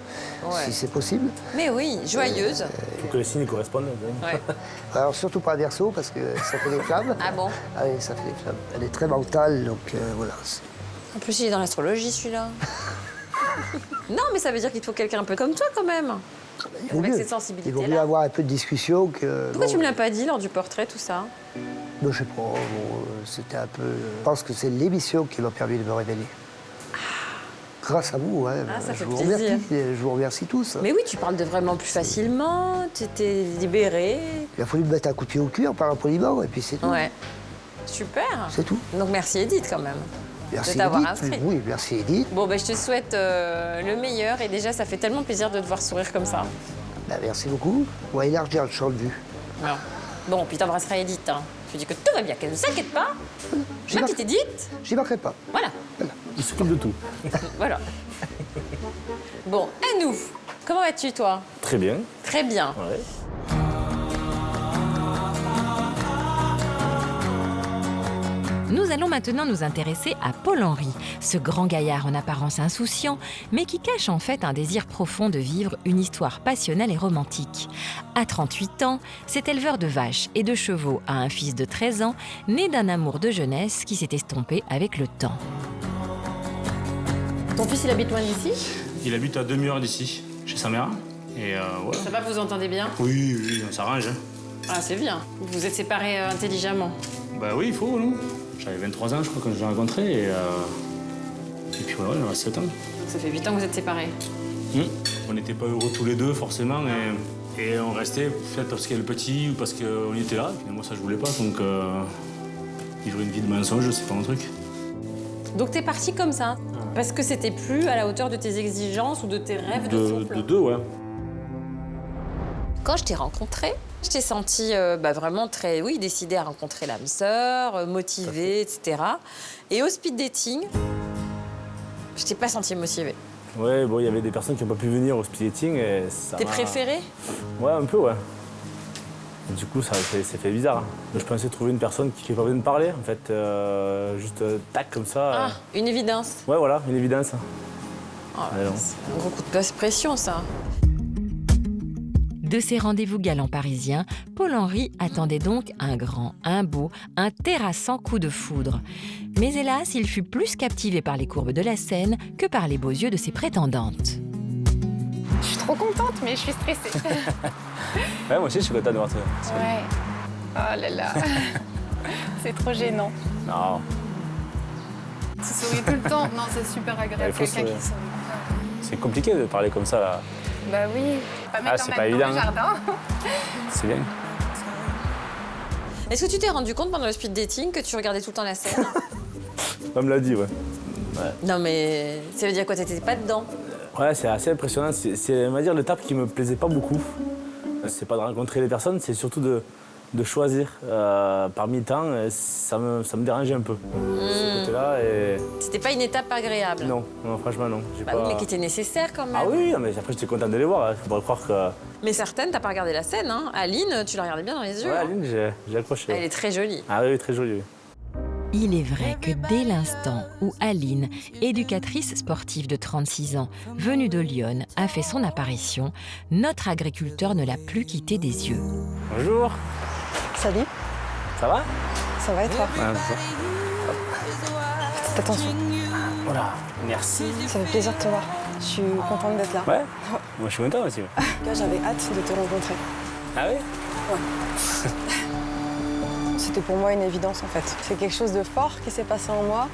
si c'est possible. Mais oui, joyeuse. Il faut que les signes correspondent. Ouais. Alors surtout pas verso, parce que ça fait des flammes. Ah bon? Ah oui, ça fait des flammes. Elle est très mentale, donc voilà. En plus, il est dans l'astrologie, celui-là. Non, mais ça veut dire qu'il te faut quelqu'un un peu comme toi, quand même. Avec cette sensibilité-là. Il vaut mieux avoir un peu de discussion que... Pourquoi tu me l'as pas dit lors du portrait, tout ça? Je sais pas, c'était un peu... Je pense que c'est l'émission qui m'a permis de me révéler. Grâce à vous, hein. Ça fait vous plaisir. remercie, je vous remercie tous. Mais oui, tu parles de vraiment plus facilement, tu étais libérée. Il a fallu me mettre un coup de pied au cul en parlant poliment, et puis c'est tout. Ouais. Super. C'est tout. Donc merci Edith, quand même. Merci de t'avoir Edith. inscrit. Oui, merci Edith. Bon, je te souhaite le meilleur et déjà, ça fait tellement plaisir de te voir sourire comme ça. Merci beaucoup. On va élargir le champ de vue. Alors. Bon, puis t'embrasseras Edith. Hein. Tu dis que tout va bien, qu'elle ne s'inquiète pas. Ma petite Edith. J'y manquerai pas. Voilà. Il s'occupe de tout. Voilà. Bon, et nous? Comment vas-tu, toi? Très bien. Très bien. Ouais. Nous allons maintenant nous intéresser à Paul-Henri, ce grand gaillard en apparence insouciant, mais qui cache en fait un désir profond de vivre une histoire passionnelle et romantique. À 38 ans, cet éleveur de vaches et de chevaux a un fils de 13 ans, né d'un amour de jeunesse qui s'est estompé avec le temps. Ton fils, il habite loin d'ici? Il habite à 2 heures d'ici, chez sa mère. Et voilà. Ça va, vous entendez bien? Oui, on s'arrange. Hein. Ah, c'est bien. Vous vous êtes séparés intelligemment. Bah oui, il faut, non? J'avais 23 ans, je crois, quand je l'ai rencontré. Et puis voilà, il en reste 7 ans. Ça fait 8 ans que vous êtes séparés. On n'était pas heureux tous les deux, forcément. Et on restait peut-être parce qu'il y a le petit ou parce qu'on était là. Et moi, ça, je voulais pas. Donc, vivre une vie de mensonge, c'est pas mon truc. Donc, t'es parti comme ça? Parce que c'était plus à la hauteur de tes exigences ou de tes rêves de couple? De deux, ouais. Quand je t'ai rencontré, je t'ai senti vraiment très, décidée à rencontrer l'âme sœur, motivée, etc. Et au speed dating, je t'ai pas senti motivée. Ouais, bon, il y avait des personnes qui n'ont pas pu venir au speed dating et ça T'es m'a- préféré? Ouais, un peu, ouais. Et du coup, ça fait bizarre. Hein. Je pensais trouver une personne qui n'est pas venue me parler, en fait. Juste tac, comme ça. Ah, une évidence. Ouais, voilà, une évidence. Oh, c'est un gros coup de pression, ça. De ces rendez-vous galants parisiens, Paul-Henri attendait donc un grand, un beau, un terrassant coup de foudre. Mais hélas, il fut plus captivé par les courbes de la Seine que par les beaux yeux de ses prétendantes. Je suis trop contente, mais je suis stressée. Ouais, moi aussi, je suis content de voir ça. Ouais. Oh là là. C'est trop gênant. Non. Tu souris tout le temps. Non, c'est super agréable. Quelqu'un qui sourit. C'est compliqué de parler comme ça, là. Bah oui. Pas mettre c'est un pas mec évident. dans le jardin. C'est bien. Est-ce que tu t'es rendu compte pendant le speed dating que tu regardais tout le temps la scène? On me l'a dit, ouais. Non, mais ça veut dire quoi? T'étais pas dedans? Ouais, c'est assez impressionnant. C'est, on va dire, l'étape qui me plaisait pas beaucoup. C'est pas de rencontrer les personnes, c'est surtout de choisir. Parmi tant, ça me dérangeait un peu. Ce côté-là. Et... C'était pas une étape agréable? Non, franchement, non. Bah oui, mais qui était nécessaire quand même. Ah oui, mais après, j'étais content de les voir. Faut pas croire que... Mais certaines, t'as pas regardé la scène, hein. Aline, tu la regardais bien dans les yeux. Ouais, hein. Aline, j'ai accroché. Elle est très jolie. Ah oui, très jolie, oui. Il est vrai que dès l'instant où Aline, éducatrice sportive de 36 ans, venue de Lyon, a fait son apparition, notre agriculteur ne l'a plus quitté des yeux. Bonjour. Salut. Ça va? Ça va et toi? Ouais, ça. Faites attention. Voilà, merci. Ça fait plaisir de te voir. Je suis contente d'être là. Ouais? Moi, je suis content aussi. Là, j'avais hâte de te rencontrer. Ah oui? Ouais. C'était pour moi une évidence en fait. C'est quelque chose de fort qui s'est passé en moi.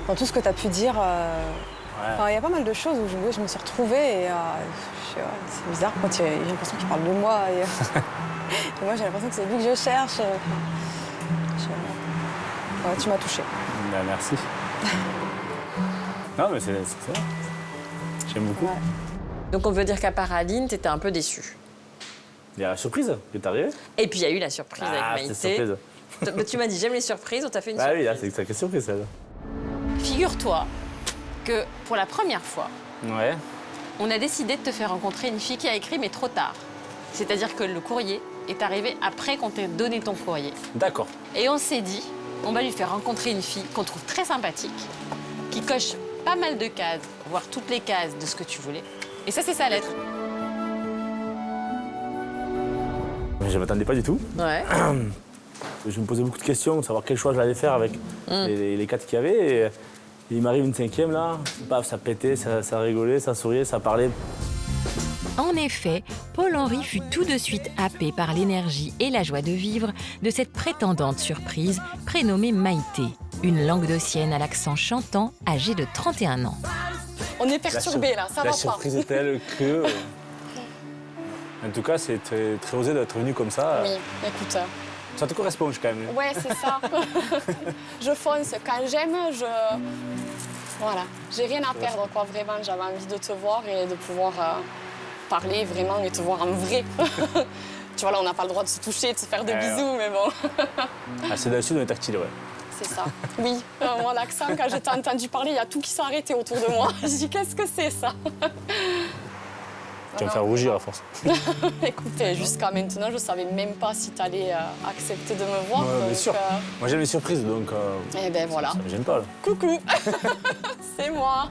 Dans tout ce que tu as pu dire, enfin, il y a pas mal de choses où je me suis retrouvée et c'est bizarre quand j'ai l'impression qu'il parle de moi. Et, et moi j'ai l'impression que c'est lui que je cherche. Ouais, tu m'as touchée. Ben, merci. Non mais c'est ça. J'aime beaucoup. Ouais. Donc on veut dire qu'à part Aline, t'étais un peu déçue. Il y a la surprise qui est arrivée. Et puis il y a eu la surprise avec Maïté. C'est surprise. Tu m'as dit j'aime les surprises, on t'a fait une Ah surprise. oui, là, c'est une sacrée surprise, celle-là. Figure-toi que pour la première fois, Ouais. on a décidé de te faire rencontrer une fille qui a écrit mais trop tard. C'est-à-dire que le courrier est arrivé après qu'on t'ait donné ton courrier. D'accord. Et on s'est dit, on va lui faire rencontrer une fille qu'on trouve très sympathique, qui coche pas mal de cases, voire toutes les cases de ce que tu voulais. Et ça, c'est sa lettre. Je ne m'attendais pas du tout. Ouais. Je me posais beaucoup de questions, de savoir quel choix j'allais faire avec les 4 qu'il y avait. Et il m'arrive une 5e, là. Paf, ça pétait, ça rigolait, ça souriait, ça parlait. En effet, Paul-Henri fut tout de suite happé par l'énergie et la joie de vivre de cette prétendante surprise prénommée Maïté, une Languedocienne à l'accent chantant, âgée de 31 ans. On est perturbés là, ça va pas. La surprise est telle que... En tout cas, c'est très osé d'être venu comme ça. Oui, écoute. Ça te correspond quand même. Ouais, c'est ça. Je fonce. Quand j'aime, Voilà. J'ai rien à perdre, quoi, vraiment. J'avais envie de te voir et de pouvoir parler vraiment et te voir en vrai. Tu vois, là, on n'a pas le droit de se toucher, de se faire des bisous, mais bon. Ah, c'est là-dessus, on est tactile, ouais. C'est ça. Oui. Moi, l'accent, quand je t'ai entendu parler, il y a tout qui s'est arrêté autour de moi. Je dis, qu'est-ce que c'est, ça? Tu vas me faire rougir à force. Écoute, jusqu'à maintenant, je ne savais même pas si tu allais accepter de me voir. Ouais, bien sûr. Moi, j'aime les surprises, donc... Eh ben voilà. Ça me gêne pas, là. Coucou. C'est moi.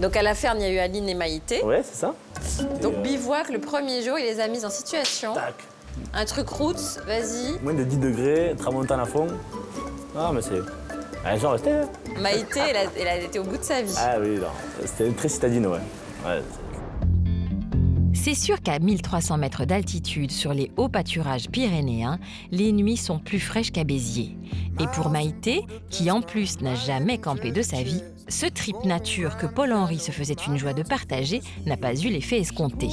Donc à la ferme, il y a eu Aline et Maïté. Ouais, c'est ça. Donc bivouac, le premier jour, il les a mises en situation. Tac. Un truc roots, vas-y. Moins de 10 degrés, tramontane à fond. Ah, mais c'est... Ah, genre, c'était... Maïté, elle a été au bout de sa vie. Ah oui, non. C'était très citadine, ouais. Ouais. C'est sûr qu'à 1300 mètres d'altitude sur les hauts pâturages pyrénéens, les nuits sont plus fraîches qu'à Béziers. Et pour Maïté, qui en plus n'a jamais campé de sa vie, ce trip nature que Paul-Henri se faisait une joie de partager n'a pas eu l'effet escompté.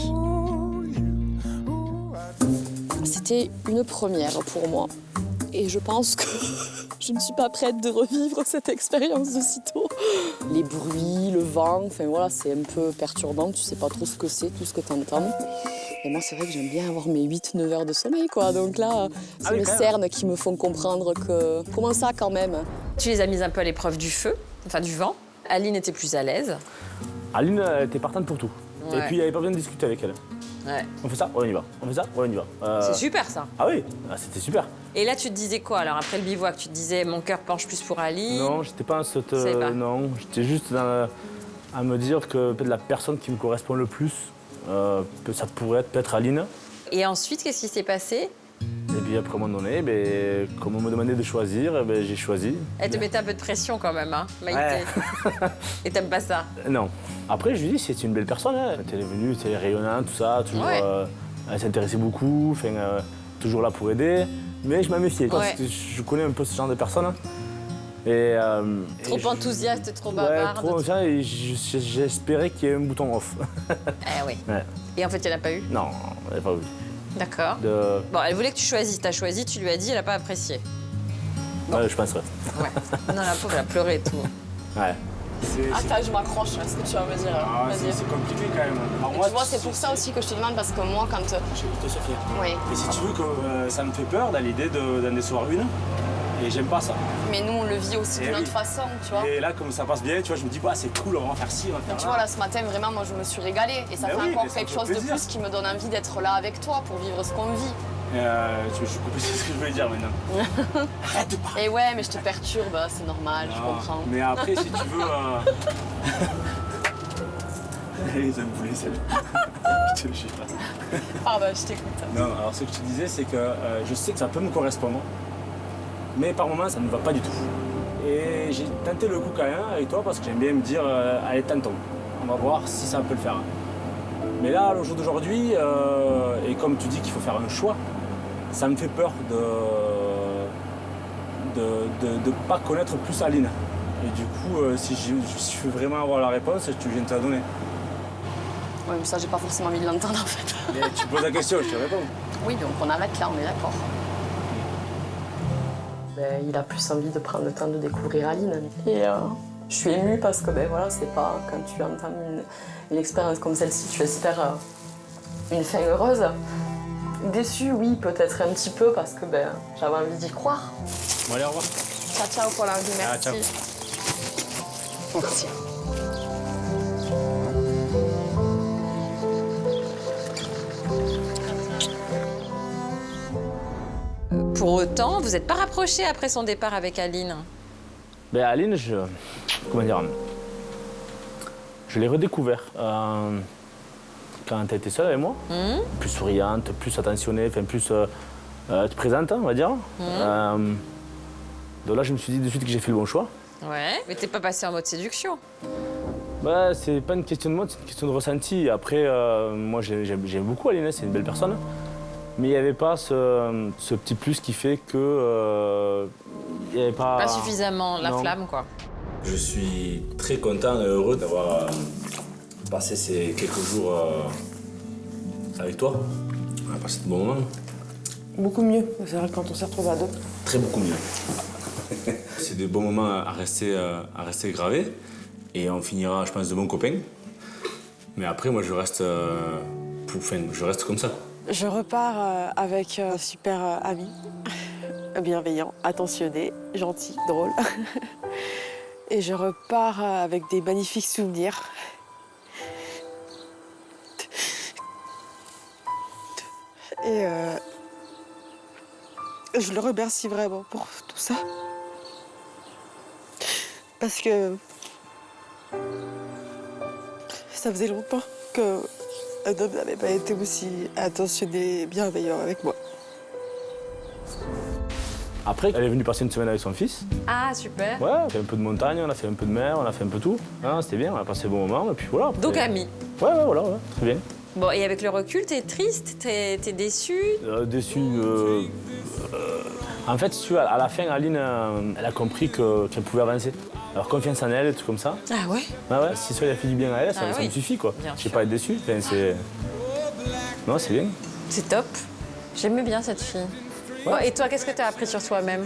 C'était une première pour moi. Et je pense que je ne suis pas prête de revivre cette expérience de sitôt. Les bruits, le vent, enfin voilà, c'est un peu perturbant. Tu sais pas trop ce que c'est, tout ce que tu entends. Et moi, c'est vrai que j'aime bien avoir mes 8-9 heures de sommeil, quoi. Donc là, c'est mes cernes qui me font comprendre que... Comment ça, quand même? Tu les as mises un peu à l'épreuve du feu, enfin du vent. Aline était plus à l'aise. Aline était partante pour tout. Ouais. Et puis, il n'y avait pas besoin de discuter avec elle. Ouais. On fait ça, on y va. On fait ça, on y va. C'est super, ça. Ah oui, c'était super. Et là, tu te disais quoi? Alors, après le bivouac, tu te disais, mon cœur penche plus pour Aline? Non, j'étais pas en cette... pas. Non, j'étais juste à me dire que peut-être la personne qui me correspond le plus, ça pourrait être peut-être Aline. Et ensuite, qu'est-ce qui s'est passé? Et puis après, à un moment donné, comme on me demandait de choisir, j'ai choisi. Elle te mettait un peu de pression quand même, hein, Maïté. Et t'aimes pas ça? Non. Après, je lui dis, c'est une belle personne. Hein. Elle est venue, elle est rayonnante, tout ça. Toujours, elle s'intéressait beaucoup, toujours là pour aider. Mais je m'en méfiais, parce que je connais un peu ce genre de personne. Hein. Trop enthousiaste, trop bavarde. Trop ça, et j'espérais qu'il y ait un bouton off. Oui. Et en fait, il n'y en a pas eu? Non, elle n'a pas eu. D'accord. Bon, elle voulait que tu choisisses. T'as choisi, tu lui as dit, elle n'a pas apprécié. Ouais, je penserais. Ouais. Non, la pauvre, elle a pleuré et tout. Ouais. Attends, je m'accroche à ce que tu vas me dire. C'est compliqué quand même. Alors, moi, tu vois, c'est pour ça aussi que je te demande, parce que moi, quand... J'écoute Sophie. Oui. Et si tu veux, que ça me fait peur dans l'idée d'en décevoir une. Et j'aime pas ça. Mais nous, on le vit aussi d'une autre façon, tu vois. Et là, comme ça passe bien, tu vois, je me dis, bah, c'est cool, on va faire ci, on va faire tu vois, là, ce matin, vraiment, moi, je me suis régalée. Et ça fait encore quelque chose de plus qui me donne envie d'être là avec toi pour vivre ce qu'on vit. Je suis coupé, c'est ce que je voulais dire maintenant. Arrête de parler. Et ouais, mais je te perturbe, c'est normal, je comprends. Mais après, si tu veux... Ils aiment bouler, celle-là. Je te jure. Pardon, je t'écoute. Non, alors ce que je te disais, c'est que je sais que ça peut me correspondre. Mais par moments, ça ne va pas du tout. Et j'ai tenté le coup quand même avec toi parce que j'aime bien me dire, allez, tentons. On va voir si ça peut le faire. Mais là, au jour d'aujourd'hui, et comme tu dis qu'il faut faire un choix, ça me fait peur de pas connaître plus Aline. Et du coup, si je veux vraiment avoir la réponse, je viens de te la donner. Oui, mais ça, j'ai pas forcément envie de l'entendre en fait. Mais tu poses la question, je te réponds. Oui, donc on arrête là, on est d'accord. Il a plus envie de prendre le temps de découvrir Aline. Et je suis émue parce que voilà, c'est pas quand tu entends une expérience comme celle-ci, tu espères une fin heureuse. Déçue, oui, peut-être un petit peu parce que j'avais envie d'y croire. Bon, allez, au revoir. Ciao, ciao pour l'invite, merci. Ah, ciao. Merci. Pour autant, vous n'êêtes pas rapprochés après son départ avec Aline? Aline, comment dire, je l'ai redécouvert quand elle était seule avec moi. Plus souriante, plus attentionnée, plus présente, on va dire. Donc là, je me suis dit de suite que j'ai fait le bon choix. Ouais, mais t'es pas passé en mode séduction? C'est pas une question de mode, c'est une question de ressenti. Après, moi, j'aime beaucoup Aline, c'est une belle personne. Mais il n'y avait pas ce petit plus qui fait que... il n'y avait pas... Pas suffisamment la flamme, quoi. Je suis très content et heureux d'avoir passé ces quelques jours avec toi. On a passé de bons moments. Beaucoup mieux, c'est vrai que quand on s'est retrouvés à deux. Très beaucoup mieux. C'est des bons moments à rester gravés. Et on finira, je pense, de bons copains. Mais après, moi, je reste comme ça, quoi. Je repars avec un super ami, bienveillant, attentionné, gentil, drôle. Et je repars avec des magnifiques souvenirs. Et je le remercie vraiment pour tout ça. Parce que ça faisait longtemps que un homme n'avait pas été aussi attentionné et bienveillant avec moi. Après, elle est venue passer une semaine avec son fils. Ah, super. Ouais, on a fait un peu de montagne, on a fait un peu de mer, on a fait un peu tout. C'était bien, on a passé un bon moment, et puis voilà. Après... Donc amis. Ouais, voilà, très bien. Bon, et avec le recul, t'es triste, t'es déçu? Déçu. En fait, si tu vois, à la fin, Aline, elle a compris qu'elle pouvait avancer. Alors confiance en elle, et tout comme ça. Ah ouais? Ouais, si ça lui a fait du bien à elle, ça me suffit, quoi. Je vais pas être déçu. Non, c'est bien. C'est top. J'aimais bien cette fille. Ouais. Bon, et toi, qu'est-ce que tu as appris sur toi-même?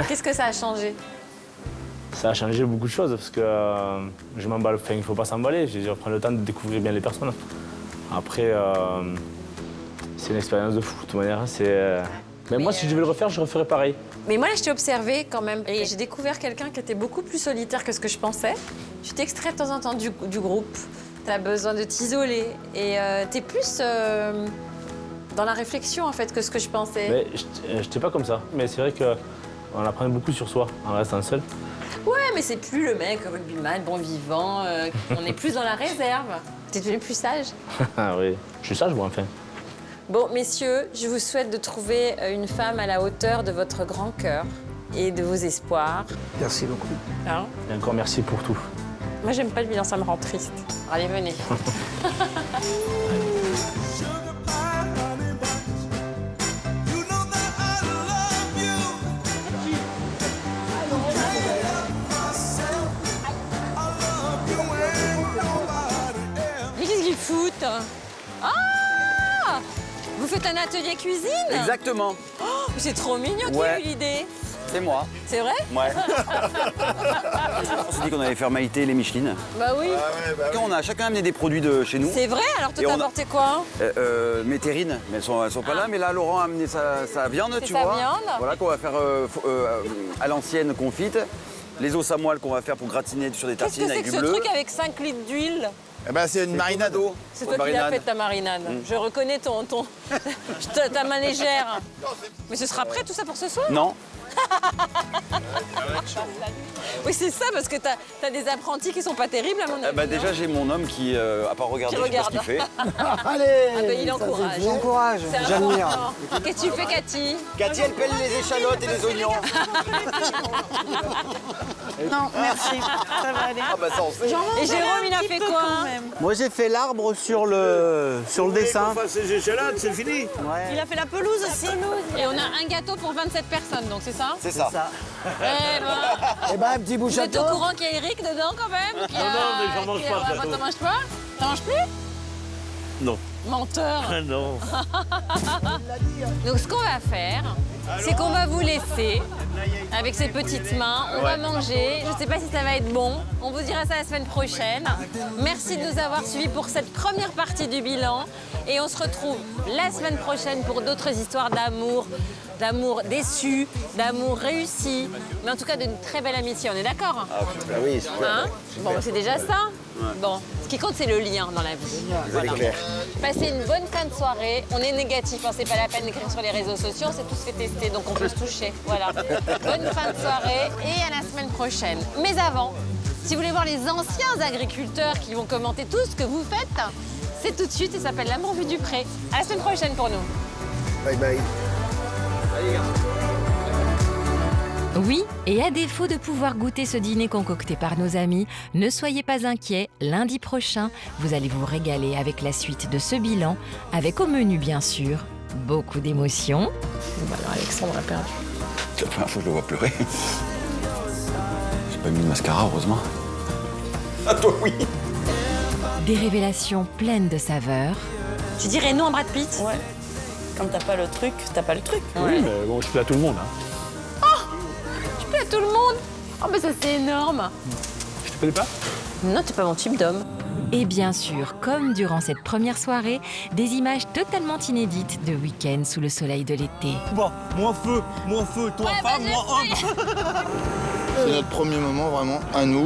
Qu'est-ce que ça a changé? Ça a changé beaucoup de choses parce que je m'emballe. Enfin, il ne faut pas s'emballer. Je veux dire, prendre le temps de découvrir bien les personnes. Après, c'est une expérience de fou, de toute manière. Mais moi, si je devais le refaire, je referais pareil. Mais moi, là, je t'ai observé quand même. Et j'ai découvert quelqu'un qui était beaucoup plus solitaire que ce que je pensais. Tu t'extrais de temps en temps du groupe. Tu as besoin de t'isoler. Et tu es plus dans la réflexion, en fait, que ce que je pensais. Mais je n'étais pas comme ça. Mais c'est vrai qu'on apprend beaucoup sur soi en restant seul. Ouais, mais c'est plus le mec rugbyman, bon vivant. On est plus dans la réserve. T'es devenu plus sage. Ah oui, je suis sage, moi, enfin. Bon, messieurs, je vous souhaite de trouver une femme à la hauteur de votre grand cœur et de vos espoirs. Merci beaucoup. Hein? Et encore merci pour tout. Moi, j'aime pas le bilan, ça me rend triste. Allez, venez. Mais qu'est-ce qu'ils foutent? Ah! Vous faites un atelier cuisine? Exactement. Oh, c'est trop mignon, qui a eu l'idée? C'est moi. C'est vrai? Ouais. On s'est dit qu'on allait faire maïté les Michelin. Bah oui. On a chacun amené des produits de chez nous. C'est vrai? Alors toi, t'as apporté quoi? Mes terrines, mais elles sont pas là. Mais là, Laurent a amené sa viande, tu vois. Sa viande? Voilà, qu'on va faire à l'ancienne confite. Les os à moelle qu'on va faire pour gratiner sur des tartines avec du bleu. Qu'est-ce que c'est que ce truc avec 5 litres d'huile? Eh ben, c'est une marinade. C'est toi qui l'as fait ta marinade. Je reconnais ta main légère. Mais ce sera prêt tout ça pour ce soir? Non. Oui, c'est ça, parce que t'as des apprentis qui sont pas terribles, à mon avis. Déjà, j'ai mon homme qui, à part regarder, je sais pas ce qu'il fait. Allez, il encourage. J'encourage, j'admire. Qu'est-ce que tu fais, Cathy? Cathy, elle pèle les échalotes et les oignons. Non, merci, ça va aller. Ah bah ça, on sait. Et Jérôme, il a fait quoi? Moi, j'ai fait l'arbre sur le dessin. Ces échalotes, c'est fini. Il a fait la pelouse aussi. Et on a un gâteau pour 27 personnes, donc c'est ça? C'est ça. Eh ben, un petit bout Vous êtes au courant qu'il y a Eric dedans, quand même? Non, mais j'en mange pas, le gâteau. T'en manges pas? T'en manges plus? Non. Menteur. Non. Donc ce qu'on va faire, c'est qu'on va vous laisser avec ces petites mains. On va manger. Je ne sais pas si ça va être bon. On vous dira ça la semaine prochaine. Merci de nous avoir suivis pour cette première partie du bilan. Et on se retrouve la semaine prochaine pour d'autres histoires d'amour déçu, d'amour réussi. Mais en tout cas, d'une très belle amitié. On est d'accord? Oui, super. Hein? Bon, c'est déjà ça. Bon, ce qui compte, c'est le lien dans la vie. Voilà. Passez une bonne fin de soirée. On est négatif, hein, c'est pas la peine d'écrire sur les réseaux sociaux, on s'est tous fait tester, donc on peut se toucher. Voilà. Bonne fin de soirée et à la semaine prochaine. Mais avant, si vous voulez voir les anciens agriculteurs qui vont commenter tout ce que vous faites, c'est tout de suite, ça s'appelle L'amour vu du pré. À la semaine prochaine pour nous. Bye bye. Allez, gars. Oui, et à défaut de pouvoir goûter ce dîner concocté par nos amis, ne soyez pas inquiets, lundi prochain, vous allez vous régaler avec la suite de ce bilan, avec au menu bien sûr, beaucoup d'émotions. Bah alors Alexandre a perdu. C'est la première fois que je le vois pleurer. J'ai pas mis de mascara, heureusement. Ah toi, oui. Des révélations pleines de saveurs. Tu dirais non à Brad Pitt? Ouais. Quand t'as pas le truc, t'as pas le truc. Oui, mais bon, je plais à tout le monde. Hein. Tu plais à tout le monde? Oh, mais ça, c'est énorme. Je te plais pas? Non, t'es pas mon type d'homme. Et bien sûr, comme durant cette première soirée, des images totalement inédites de week-end sous le soleil de l'été. Bon, moi feu, toi femme, moi homme. C'est notre premier moment vraiment à nous.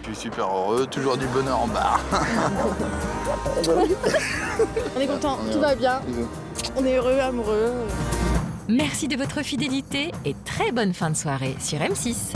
Je suis super heureux, toujours du bonheur en barre. On est content, tout va bien. On est heureux, amoureux. Merci de votre fidélité et très bonne fin de soirée sur M6.